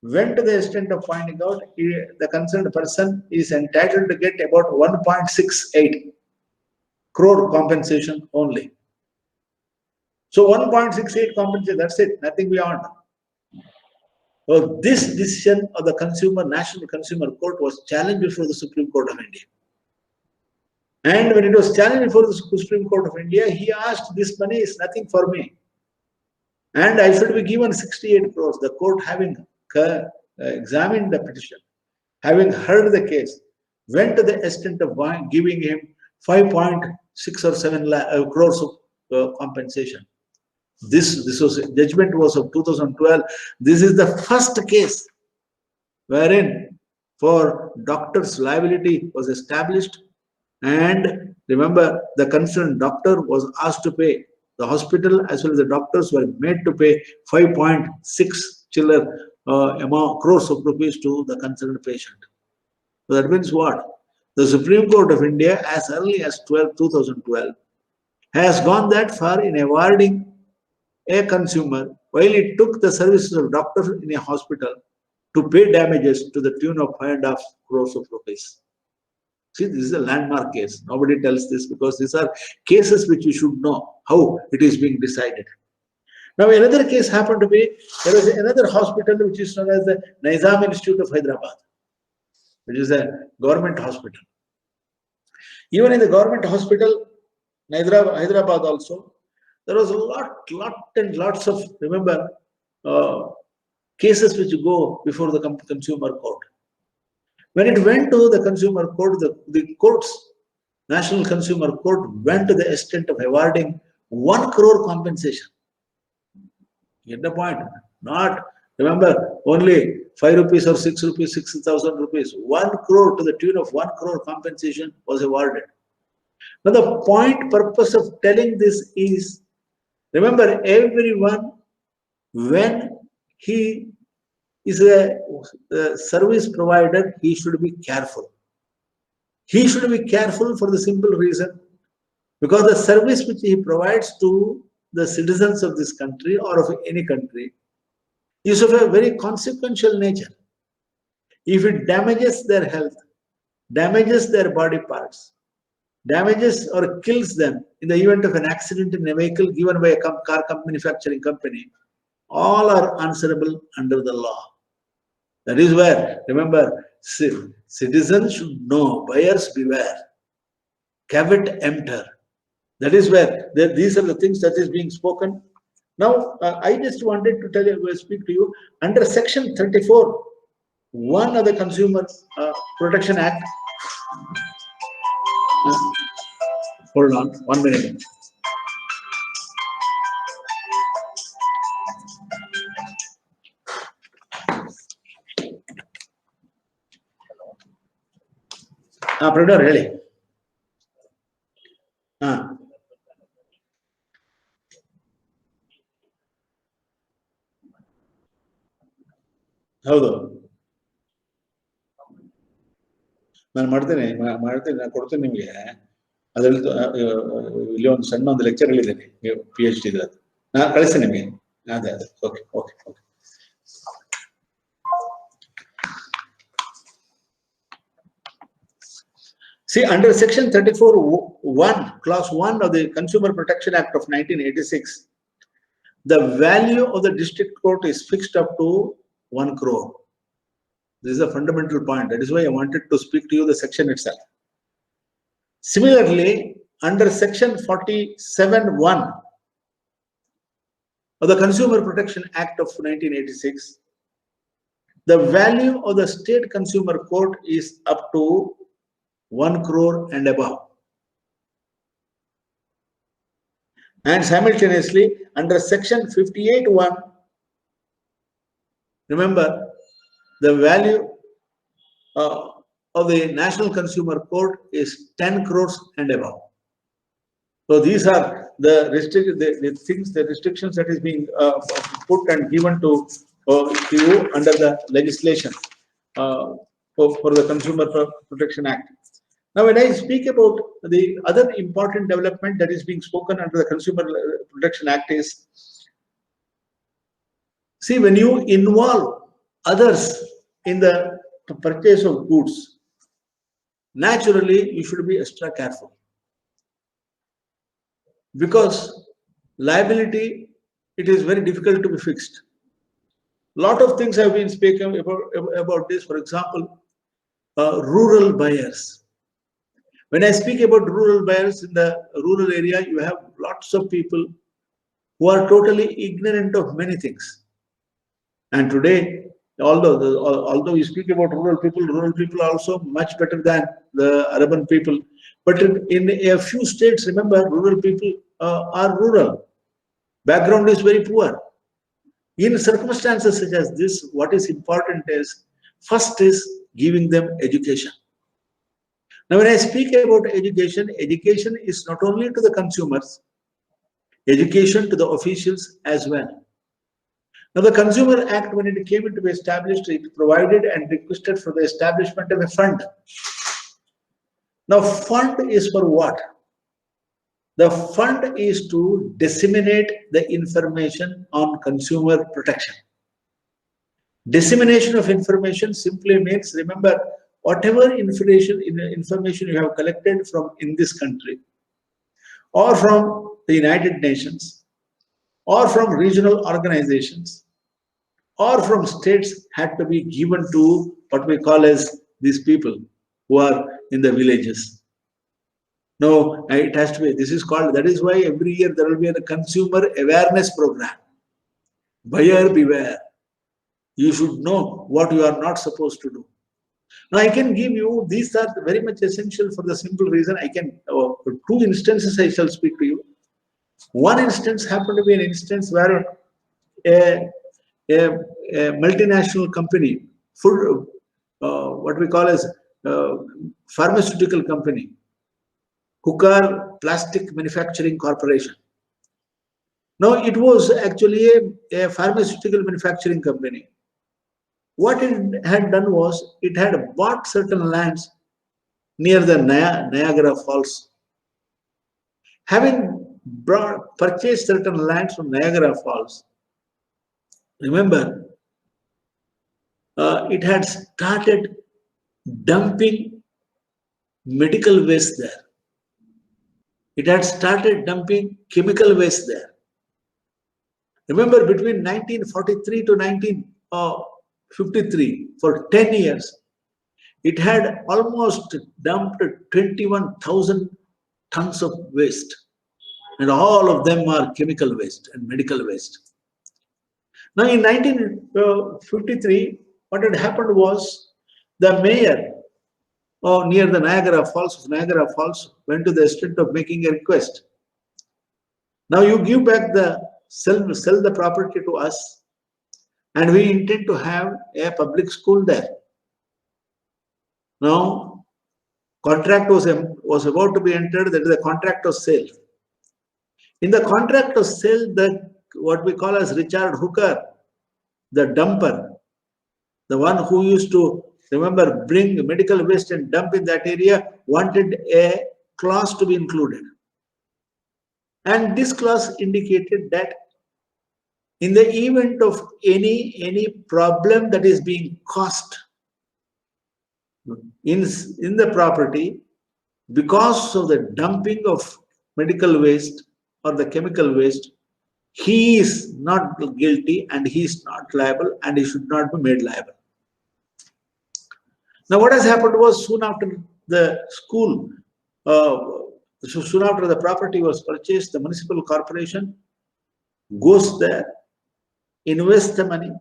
went to the extent of finding out the concerned person is entitled to get about 1.68 crore compensation only. So 1.68 compensation, that's it, nothing beyond. So this decision of the National Consumer Court was challenged before the Supreme Court of India. And when it was challenged before the Supreme Court of India, he asked, this money is nothing for me, and I should be given 68 crores. The court, having examined the petition, having heard the case, went to the extent of giving him 5.6 or 7 crores of compensation. This judgment was of 2012. This is the first case wherein for doctors liability was established, and remember, the concerned doctor was asked to pay. The hospital as well as the doctors were made to pay 5.6 crores of rupees to the concerned patient. So that means what? The Supreme Court of India, as early as 2012, has gone that far in awarding a consumer, while it took the services of doctors in a hospital, to pay damages to the tune of 5.5 crores of rupees. See, this is a landmark case. Nobody tells this because these are cases which you should know how it is being decided. Now, another case happened to be, there was another hospital which is known as the Nizam Institute of Hyderabad, which is a government hospital. Even in the government hospital, Hyderabad also, there was lots of, remember, cases which go before the Consumer Court. When it went to the Consumer Court, the courts, National Consumer Court, went to the extent of awarding 1 crore compensation. Get the point? Not, remember, only 5 rupees or 6 rupees, 6,000 rupees. 1 crore, to the tune of 1 crore compensation was awarded. Now the purpose of telling this is, remember, everyone, when he is a service provider, he should be careful. He should be careful for the simple reason, because the service which he provides to the citizens of this country or of any country is of a very consequential nature. If it damages their health, damages their body parts, damages or kills them in the event of an accident in a vehicle given by a car manufacturing company, all are answerable under the law. That is where, remember, citizens should know, buyers beware, caveat emptor. That is where these are the things that is being spoken. Now, I just wanted to tell you, speak to you, under Section 34, 1 of the Consumer Protection Act. Hold on, 1 minute. Pradar, ಹೇಳಿ. ಹೌದು, ನಾನು ಮಾಡ್ತೇನೆ, ನಾನು ಕೊಡ್ತೇನೆ ನಿಮಗೆ. ಅದರಲ್ಲಿ ಇಲ್ಲಿ ಒಂದು ಸಣ್ಣ ಒಂದು ಲೆಕ್ಚರ್ ಹೇಳಿದ್ದೇನೆ, PhD ಇದ್ರದ್ದು, ನಾನು ಕಳಿಸ್ತೇನೆ ನಿಮಗೆ. ಅದೇ okay. See, under Section 34(1), Clause 1 of the Consumer Protection Act of 1986, the value of the district court is fixed up to 1 crore. This is a fundamental point. That is why I wanted to speak to you the section itself. Similarly, under Section 47(1), of the Consumer Protection Act of 1986, the value of the state consumer court is up to 1 crore and above. And simultaneously, under Section 58(1), remember, the value of the National Consumer Court is 10 crores and above. So these are the restrictions that is being put and given to you under the legislation for the Consumer Protection Act. Now, when I speak about the other important development that is being spoken under the Consumer Protection Act is, see, when you involve others in the purchase of goods, naturally you should be extra careful, because liability, it is very difficult to be fixed. Lot of things have been spoken about this. For example, rural buyers. When I speak about rural buyers, in the rural area, you have lots of people who are totally ignorant of many things. And today, although you speak about rural people are also much better than the urban people. But in a few states, remember, rural people are rural. Background is very poor. In circumstances such as this, what is important is, first is giving them education. Now, when I speak about education, education is not only to the consumers, education to the officials as well. Now, the Consumer Act, when it came into established, it provided and requested for the establishment of a fund. Now, fund is for what? The fund is to disseminate the information on consumer protection. Dissemination of information simply means, remember, whatever information you have collected from in this country, or from the United Nations, or from regional organizations, or from states, had to be given to what we call as these people who are in the villages. No, it has to be, this is called, that is why every year there will be a consumer awareness program. Buyer beware. You should know what you are not supposed to do. Now, I can give you, these are very much essential for the simple reason, I can, two instances I shall speak to you. One instance happened to be an instance where a multinational company, food, what we call as pharmaceutical company, Hooker Plastic Manufacturing Corporation. Now, it was actually a pharmaceutical manufacturing company. What it had done was, it had bought certain lands near the Niagara Falls. Having purchased certain lands from Niagara Falls, remember, it had started dumping medical waste there. It had started dumping chemical waste there. Remember, between 1943 to 1953, for 10 years, it had almost dumped 21,000 tons of waste. And all of them are chemical waste and medical waste. Now, in 1953, what had happened was, the mayor near the Niagara Falls went to the extent of making a request. Now, you give back the, sell the property to us, and we intend to have a public school there. Now, contract was about to be entered, that is the contract of sale. In the contract of sale, what we call as Richard Hooker, the dumper, the one who used to, remember, bring medical waste and dump in that area, wanted a clause to be included. And this clause indicated that in the event of any problem that is being caused in the property because of the dumping of medical waste or the chemical waste, he is not guilty and he is not liable and he should not be made liable. Now, what has happened was, soon after the school, soon after the property was purchased, the municipal corporation goes there, invests the money.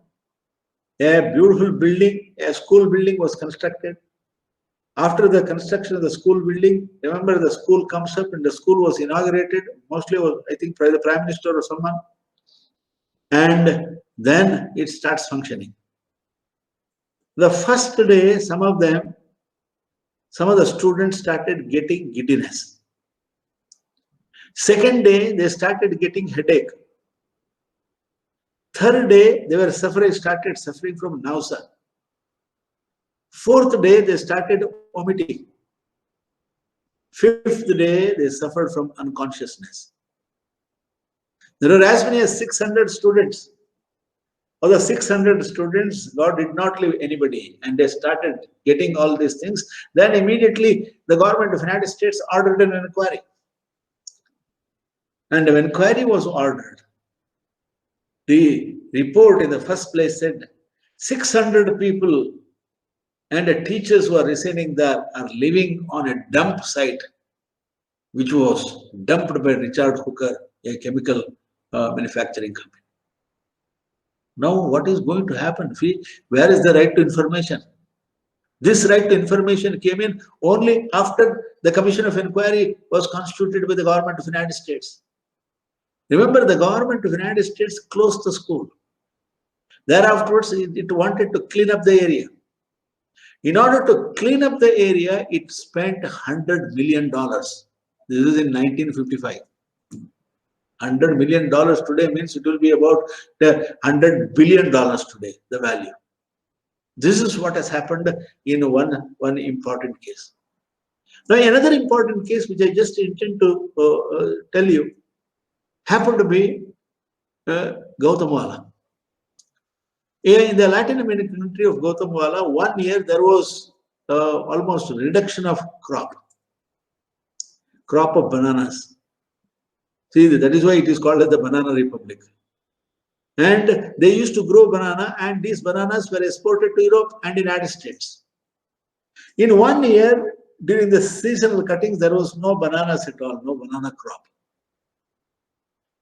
A beautiful building, a school building was constructed. After the construction of the school building, remember the school comes up and the school was inaugurated, mostly was, I think, by the Prime Minister or someone. And then it starts functioning. The first day, some of the students started getting giddiness. Second day, they started getting headache. Third day, they were started suffering from nausea. Fourth day, they started vomiting. Fifth day, they suffered from unconsciousness. There were as many as 600 students. Of the 600 students, God did not leave anybody, and they started getting all these things. Then immediately, the government of the United States ordered an inquiry. And when inquiry was ordered, the report in the first place said 600 people and the teachers who are residing there are living on a dump site, which was dumped by Richard Hooker, a chemical manufacturing company. Now, what is going to happen? Where is the right to information? This right to information came in only after the Commission of Inquiry was constituted by the government of the United States. Remember, the government of the United States closed the school. Thereafter, it wanted to clean up the area. In order to clean up the area, it spent $100 million. This is in 1955. $100 million today means it will be about $100 billion today, the value. This is what has happened in one important case. Now, another important case which I just intend to tell you happened to be Gautamwala. In the Latin American country of Gautamwala, 1 year there was almost reduction of crop of bananas. See, that is why it is called as the Banana Republic. And they used to grow banana, and these bananas were exported to Europe and United States. In 1 year, during the seasonal cuttings, there was no bananas at all, no banana crop.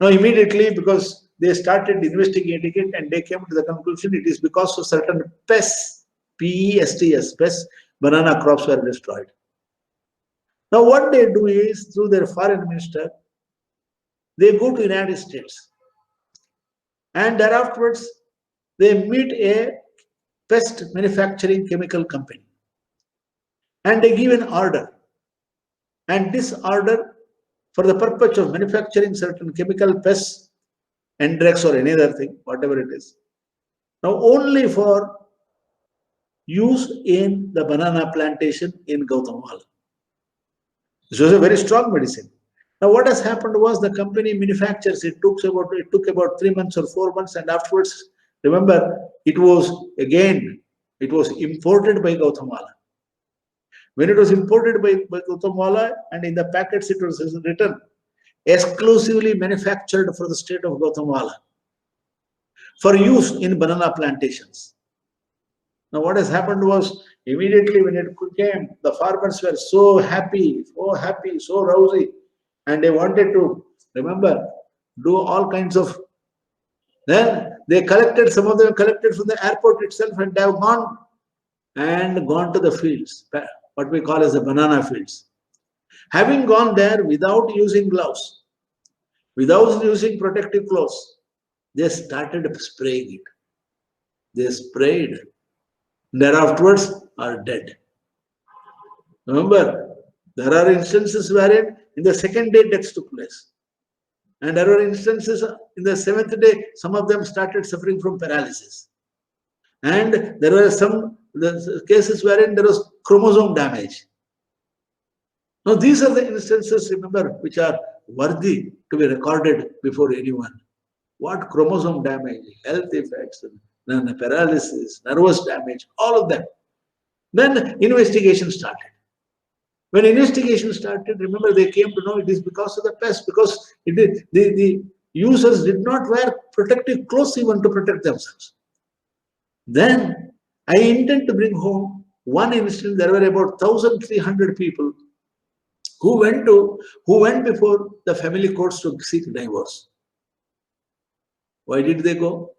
Now, immediately, because they started investigating it and they came to the conclusion it is because of certain pests, P-E-S-T-S, pests, banana crops were destroyed. Now, what they do is, through their foreign minister, they go to United States. And thereafter, they meet a pest manufacturing chemical company. And they give an order. And this order, for the purpose of manufacturing certain chemical pests, Andrex or any other thing, whatever it is. Now, only for use in the banana plantation in Gautamwala. This was a very strong medicine. Now, what has happened was the company manufactures it. It took about 3 months or 4 months, and afterwards, remember, it was imported by Gautamwala. When it was imported by Gautamwala, and in the packets it was written, exclusively manufactured for the state of Gautamwala, for use in banana plantations. Now, what has happened was, immediately when it came, the farmers were so happy, so rosy, and they wanted to, remember, do all kinds of. Then they collected, some of them collected from the airport itself, and they have gone to the fields, what we call as the banana fields. Having gone there without using gloves, without using protective clothes, they started spraying it. They sprayed. Thereafter are dead. Remember, there are instances wherein in the second day deaths took place. And there are instances in the 7th day, some of them started suffering from paralysis. And there were some cases wherein there was chromosome damage. Now, these are the instances, remember, which are worthy to be recorded before anyone. What chromosome damage, health effects, paralysis, nervous damage, all of them. Then investigation started. When investigation started, remember, they came to know it is because of the pest, because the users did not wear protective clothes even to protect themselves. Then I intend to bring home one instance. There were about 1,300 people who went before the family courts to seek divorce. Why did they go?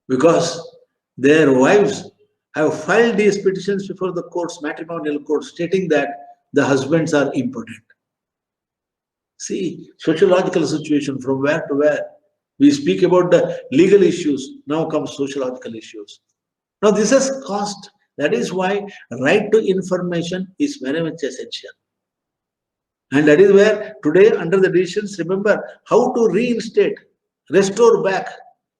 Because their wives have filed these petitions before the courts, matrimonial courts, stating that the husbands are impotent. See, sociological situation from where to where. We speak about the legal issues, now comes sociological issues. Now this has caused, that is why right to information is very much essential. And that is where today under the decisions, remember how to reinstate, restore back,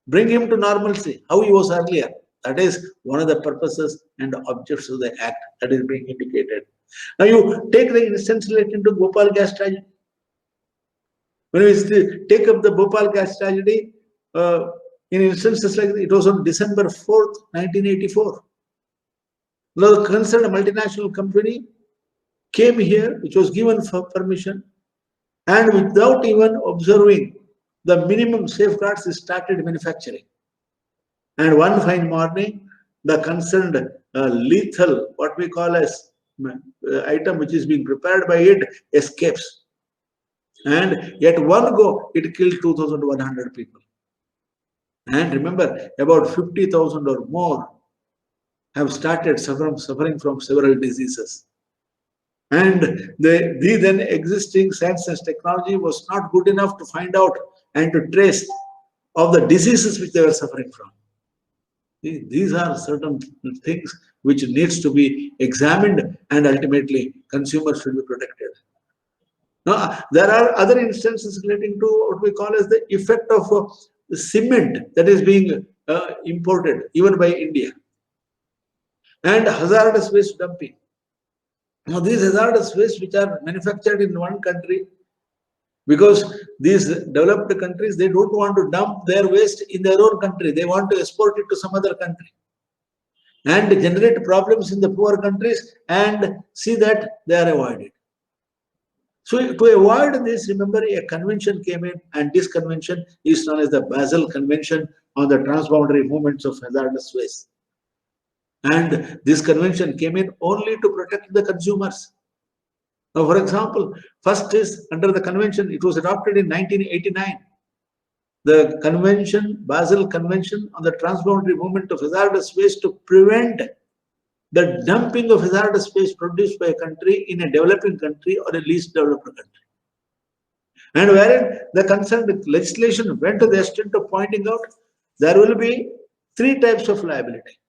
bring him to normalcy, how he was earlier. That is one of the purposes and objects of the act that is being indicated. Now you take the instance related to Bhopal gas tragedy. When we take up the Bhopal gas tragedy, in instances like it was on December 4th, 1984. Now the concerned multinational company came here, which was given for permission, and without even observing the minimum safeguards, they started manufacturing. And one fine morning, the concerned lethal, what we call as item which is being prepared by it, escapes. And yet one go, it killed 2,100 people. And remember, about 50,000 or more have started suffering from several diseases. And the then existing science and technology was not good enough to find out and to trace of the diseases which they were suffering from. These are certain things which needs to be examined, and ultimately consumers should be protected. Now, there are other instances relating to what we call as the effect of cement that is being imported even by India, and hazardous waste dumping. Now, these hazardous waste which are manufactured in one country, because these developed countries, they don't want to dump their waste in their own country. They want to export it to some other country and generate problems in the poor countries, and see that they are avoided. So to avoid this, remember, a convention came in, and this convention is known as the Basel Convention on the Transboundary Movements of Hazardous Waste. And this convention came in only to protect the consumers. Now, for example, first is under the convention, it was adopted in 1989. The convention, Basel Convention on the Transboundary Movement of Hazardous Waste, to prevent the dumping of hazardous waste produced by a country in a developing country or a least developed country. And wherein the concerned legislation went to the extent of pointing out there will be three types of liability.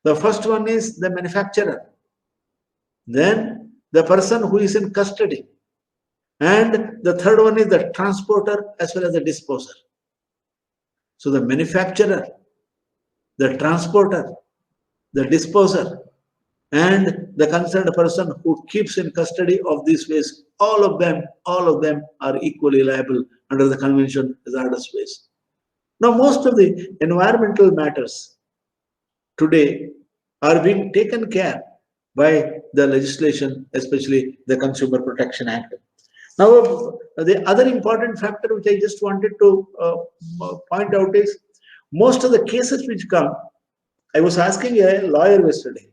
The first one is the manufacturer, then the person who is in custody, and the third one is the transporter as well as the disposer. So the manufacturer, the transporter, the disposer, and the concerned person who keeps in custody of this waste, all of them are equally liable under the Convention Hazardous Waste. Now, most of the environmental matters today are being taken care by the legislation, especially the Consumer Protection Act. Now, the other important factor which I just wanted to point out is most of the cases which come, I was asking a lawyer yesterday,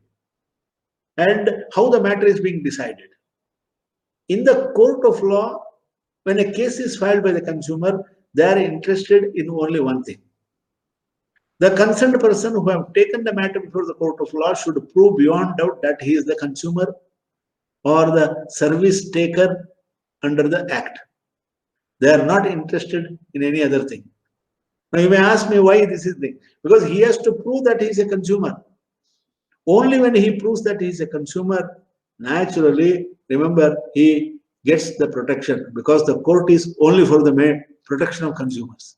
and how the matter is being decided. In the court of law, when a case is filed by the consumer, they are interested in only one thing. The concerned person who have taken the matter before the court of law should prove beyond doubt that he is the consumer or the service taker under the act. They are not interested in any other thing. Now you may ask me why this is the, because he has to prove that he is a consumer. Only when he proves that he is a consumer, naturally, remember, he gets the protection, because the court is only for the protection of consumers.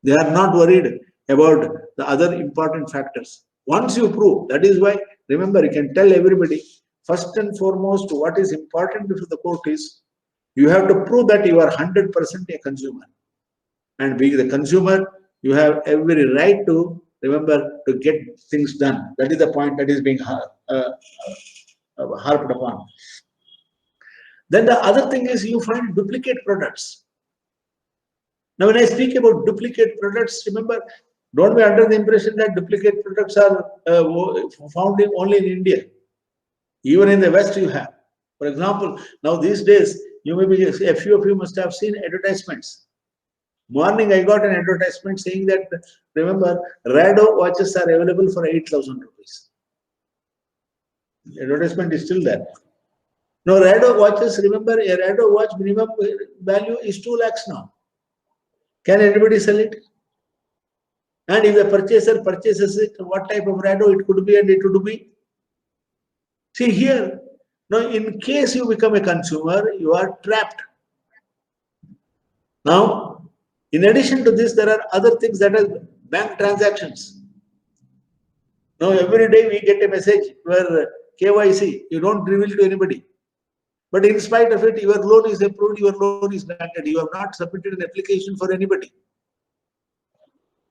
They are not worried about the other important factors. Once you prove, that is why, remember, you can tell everybody, first and foremost, what is important before the court is, you have to prove that you are 100% a consumer. And being the consumer, you have every right to, remember, to get things done. That is the point that is being harped upon. Then the other thing is you find duplicate products. Now, when I speak about duplicate products, remember, don't be under the impression that duplicate products are found only in India. Even in the West you have. For example, now these days, you may be, a few of you must have seen advertisements. Morning, I got an advertisement saying that, remember, Rado watches are available for 8,000 rupees. Advertisement is still there. Now, Rado watches, remember, a Rado watch minimum value is 2 lakhs now. Can anybody sell it? And if the purchaser purchases it, what type of Rado it could be and it would be? See here, now in case you become a consumer, you are trapped. Now, in addition to this, there are other things that are bank transactions. Now, every day we get a message where KYC, you don't reveal to anybody. But in spite of it, your loan is approved, your loan is granted. You have not submitted an application for anybody.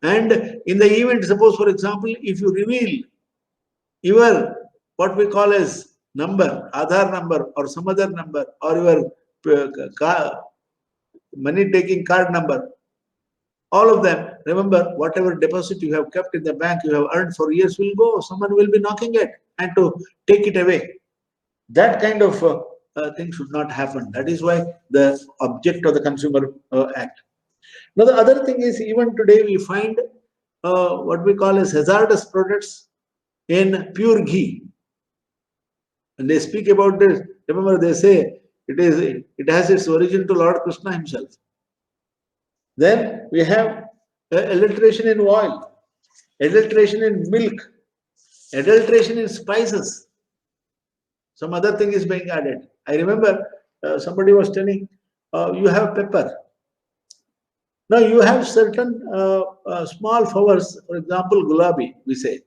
And in the event, suppose for example, if you reveal your what we call as number, Aadhaar number or some other number, or your money taking card number, all of them, remember, whatever deposit you have kept in the bank, you have earned for years will go. Someone will be knocking it and to take it away. That kind of thing should not happen. That is why the object of the Consumer Act. Now, the other thing is, even today we find what we call as hazardous products in pure ghee. And they speak about this. Remember, they say it has its origin to Lord Krishna himself. Then we have adulteration in oil, adulteration in milk, adulteration in spices. Some other thing is being added. I remember somebody was telling, you have pepper. Now you have certain small flowers, for example, gulabi, we say,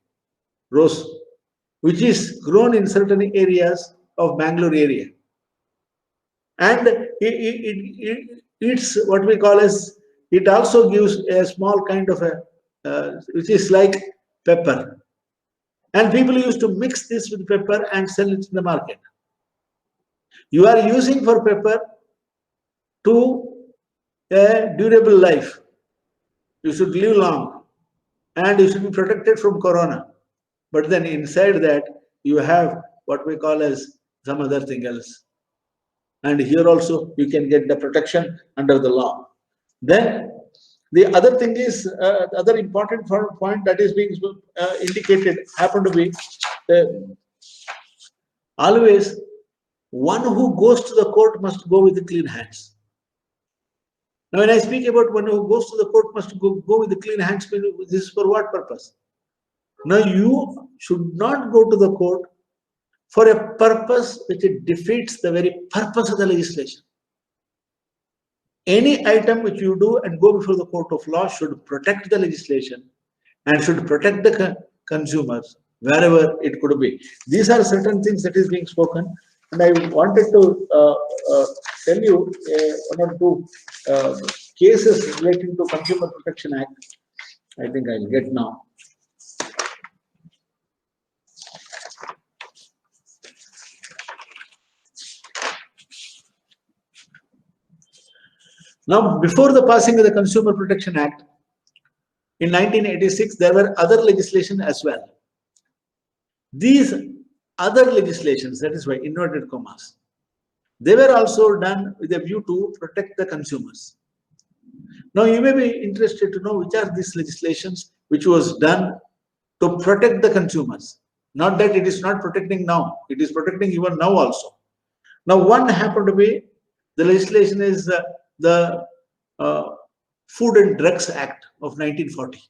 rose, which is grown in certain areas of Bangalore area. And it's what we call as, it also gives a small kind of a, which is like pepper. And people used to mix this with pepper and sell it in the market. You are using for pepper to a durable life. You should live long and you should be protected from corona. But then inside that, you have what we call as some other thing else. And here also you can get the protection under the law. Then the other thing is, the other important point that is being indicated happen to be always one who goes to the court must go with the clean hands. Now, when I speak about one who goes to the court must go with the clean hands, this is for what purpose? Now, you should not go to the court for a purpose which it defeats the very purpose of the legislation. Any item which you do and go before the court of law should protect the legislation and should protect the consumers wherever it could be. These are certain things that is being spoken, and I wanted to tell you one or two cases relating to Consumer Protection Act. I think I'll get now. Now, before the passing of the Consumer Protection Act, in 1986, there were other legislation as well. These other legislations, that is why inverted commas, they were also done with a view to protect the consumers. Now, you may be interested to know which are these legislations which was done to protect the consumers. Not that it is not protecting now, it is protecting even now also. Now, one happened to be, the legislation is the Food and Drugs Act of 1940.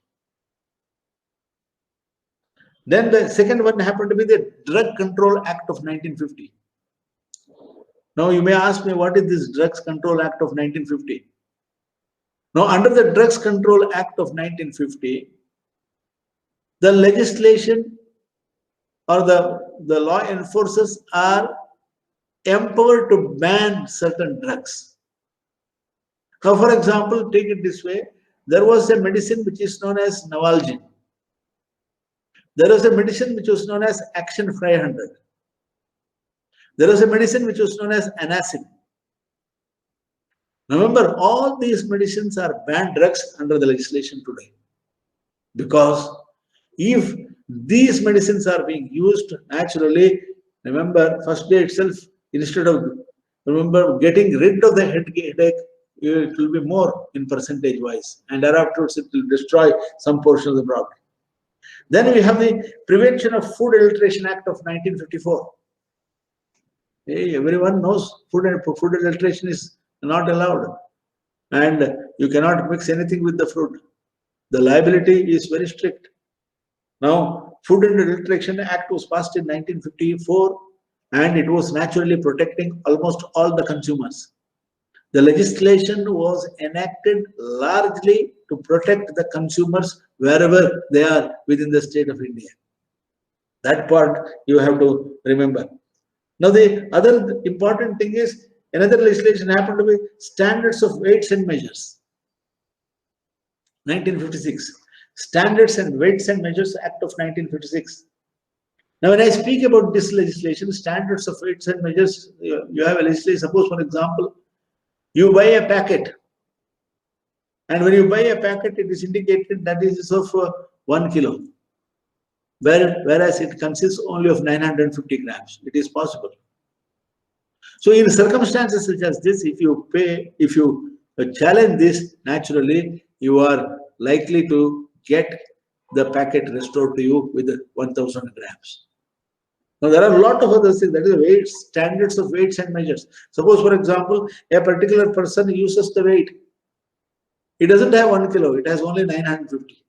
Then the second one happened to be the Drug Control Act of 1950. Now you may ask me, what is this Drugs Control Act of 1950? Now, under the Drugs Control Act of 1950, the legislation or the law enforcers are empowered to ban certain drugs. Now, for example, take it this way, there was a medicine which is known as Novalgin. There was a medicine which was known as Action 500. There was a medicine which was known as Anacin. Remember, all these medicines are banned drugs under the legislation today. Because if these medicines are being used naturally, remember, first day itself, instead of, remember, getting rid of the headache, it will be more in percentage wise, and thereafter it will destroy some portion of the property. Then we have the Prevention of Food Adulteration Act of 1954. Hey, everyone knows food adulteration is not allowed, and you cannot mix anything with the fruit. The liability is very strict. Now, Food and Adulteration Act was passed in 1954, and it was naturally protecting almost all the consumers. The legislation was enacted largely to protect the consumers wherever they are within the state of India. That part you have to remember. Now, the other important thing is another legislation happened to be Standards of Weights and Measures. 1956. Standards and Weights and Measures Act of 1956. Now, when I speak about this legislation, Standards of Weights and Measures, you have a legislation. Suppose, for example, you buy a packet, and when you buy a packet, it is indicated that it is of 1 kilo, whereas it consists only of 950 grams. It is possible. So, in circumstances such as this, if you challenge this, naturally, you are likely to get the packet restored to you with 1000 grams. Now, there are a lot of other things, that is weights, standards of weights and measures. Suppose, for example, a particular person uses the weight. It doesn't have 1 kilo, it has only 950.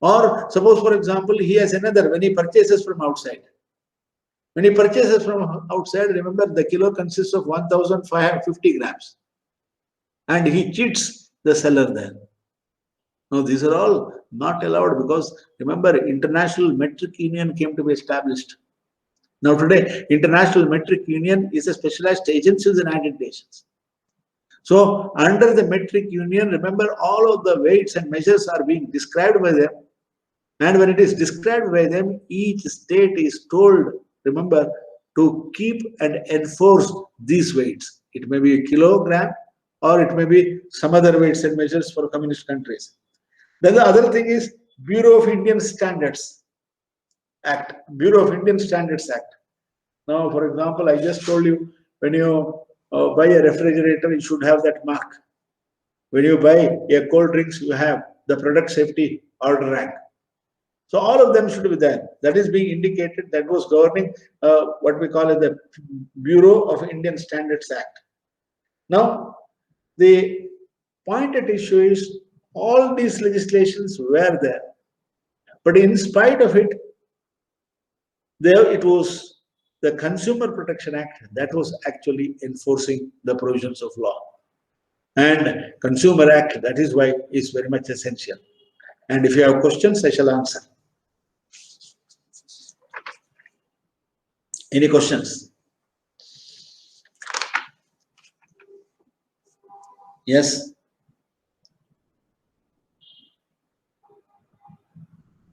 Or suppose, for example, he has another, when he purchases from outside. When he purchases from outside, remember the kilo consists of 1550 grams. And he cheats the seller there. Now, these are all not allowed because, remember, International Metric Union came to be established. Now, today, International Metric Union is a specialized agency of the United Nations. So, under the Metric Union, remember, all of the weights and measures are being described by them. And when it is described by them, each state is told, remember, to keep and enforce these weights. It may be a kilogram, or it may be some other weights and measures for communist countries. Then the other thing is Bureau of Indian Standards Act. Bureau of Indian Standards Act. Now, for example, I just told you, when you buy a refrigerator, you should have that mark. When you buy a cold drinks, you have the product safety order rank. So all of them should be there. That is being indicated. That was governing what we call as the Bureau of Indian Standards Act. Now, the point at issue is all these legislations were there, but in spite of it, it was the Consumer Protection Act that was actually enforcing the provisions of law. And Consumer Act, that is why is very much essential. And if you have questions, I shall answer. Any questions? Yes?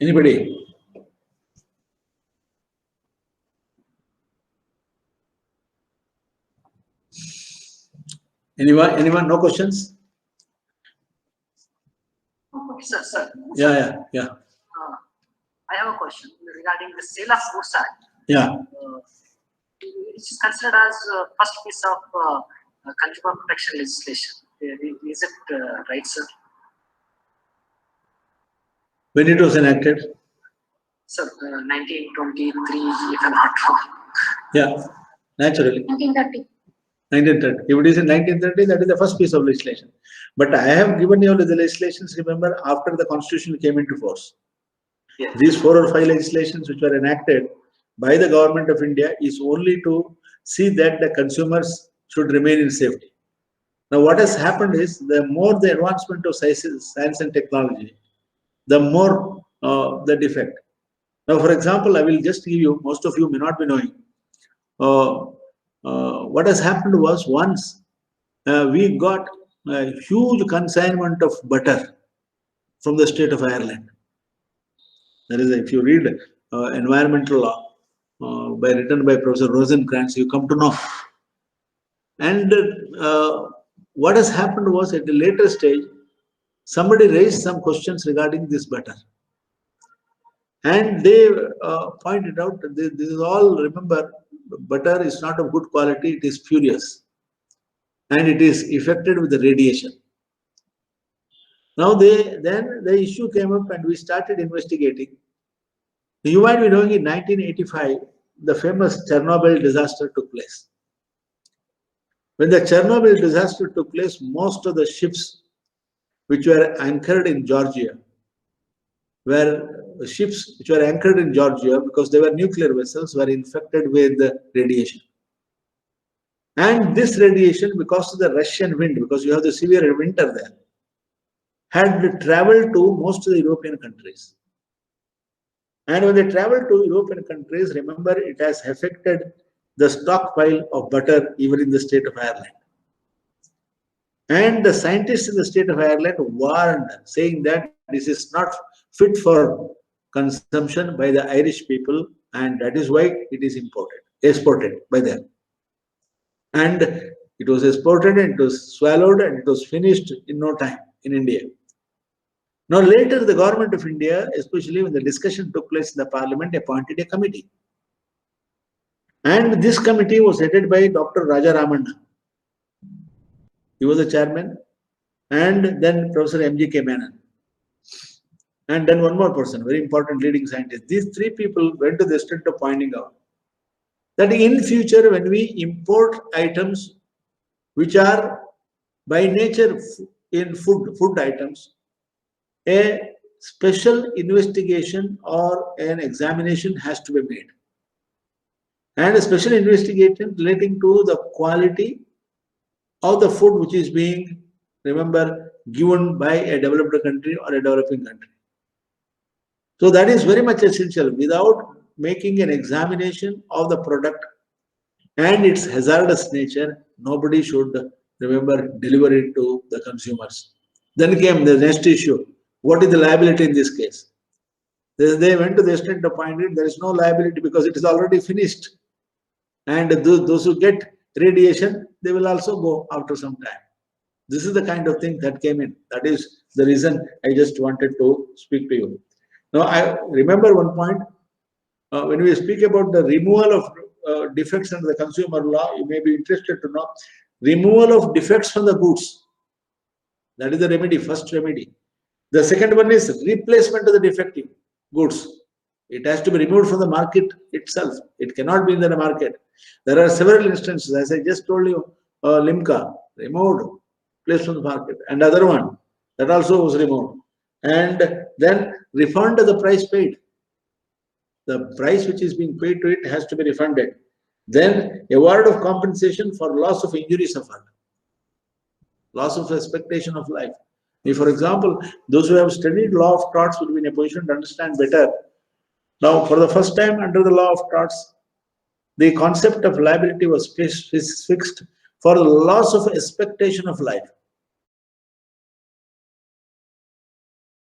Anybody? Anyone? No questions? Sir. Yeah. I have a question regarding the Sale of Goods Act. Yeah. It is considered as first piece of consumer protection legislation. Is it right, sir? When it was enacted? Sir, 1923, if I'm not wrong. Yeah, naturally. 1930. 1930. If it is in 1930, that is the first piece of legislation. But I have given you the legislations, remember, after the Constitution came into force. Yes. These 4 or 5 legislations which were enacted by the government of India is only to see that the consumers should remain in safety. Now, what has happened is, the more the advancement of science and technology, the more the defect. Now, for example, I will just give you, most of you may not be knowing, what has happened was, once we got a huge consignment of butter from the state of Ireland. That is, if you read environmental law written by Professor Rosencrantz, you come to know. And what has happened was, at a later stage, somebody raised some questions regarding this butter. And they pointed out that this is all, remember, butter is not of good quality, it is spurious. and it is affected with the radiation. Now then the issue came up and we started investigating. You might be knowing in 1985, the famous Chernobyl disaster took place. When the Chernobyl disaster took place, most of the ships which were anchored in Georgia because they were nuclear vessels, were infected with radiation. And this radiation, because of the Russian wind, because you have the severe winter there, had traveled to most of the European countries. And when they traveled to European countries, remember, it has affected the stockpile of butter even in the state of Ireland. And the scientists in the state of Ireland warned, saying that this is not fit for consumption by the Irish people, and that is why it is exported by them. And it was exported and it was swallowed and it was finished in no time in India. Now later the government of India, especially when the discussion took place in the parliament, appointed a committee. And this committee was headed by Dr. Raja Ramanna. He was the chairman, and then Professor M.G.K. Menon. And then one more person, very important leading scientist. These three people went to the extent of pointing out that in future, when we import items which are by nature in food items, a special investigation or an examination has to be made. And a special investigation relating to the quality of the food which is being, remember, given by a developed country or a developing country. So that is very much essential. Without making an examination of the product and its hazardous nature, nobody should, remember, deliver it to the consumers. Then came the next issue. What is the liability in this case? They went to the extent of finding there is no liability because it is already finished. And those who get radiation, they will also go after some time. This is the kind of thing that came in. That is the reason I just wanted to speak to you. Now, I remember one point. When we speak about the removal of defects under the consumer law, you may be interested to know. Removal of defects from the goods. That is the remedy, first remedy. The second one is replacement of the defective goods. It has to be removed from the market itself. It cannot be in the market. There are several instances, as I just told you, Limca, removed, placed from the market. And other one, that also was removed. And then refund of the price paid. The price which is being paid to it has to be refunded. Then award of compensation for loss of injury suffered. Loss of expectation of life. If, for example, those who have studied law of torts will be in a position to understand better. Now, for the first time under the law of torts, the concept of liability was fixed for the loss of expectation of life.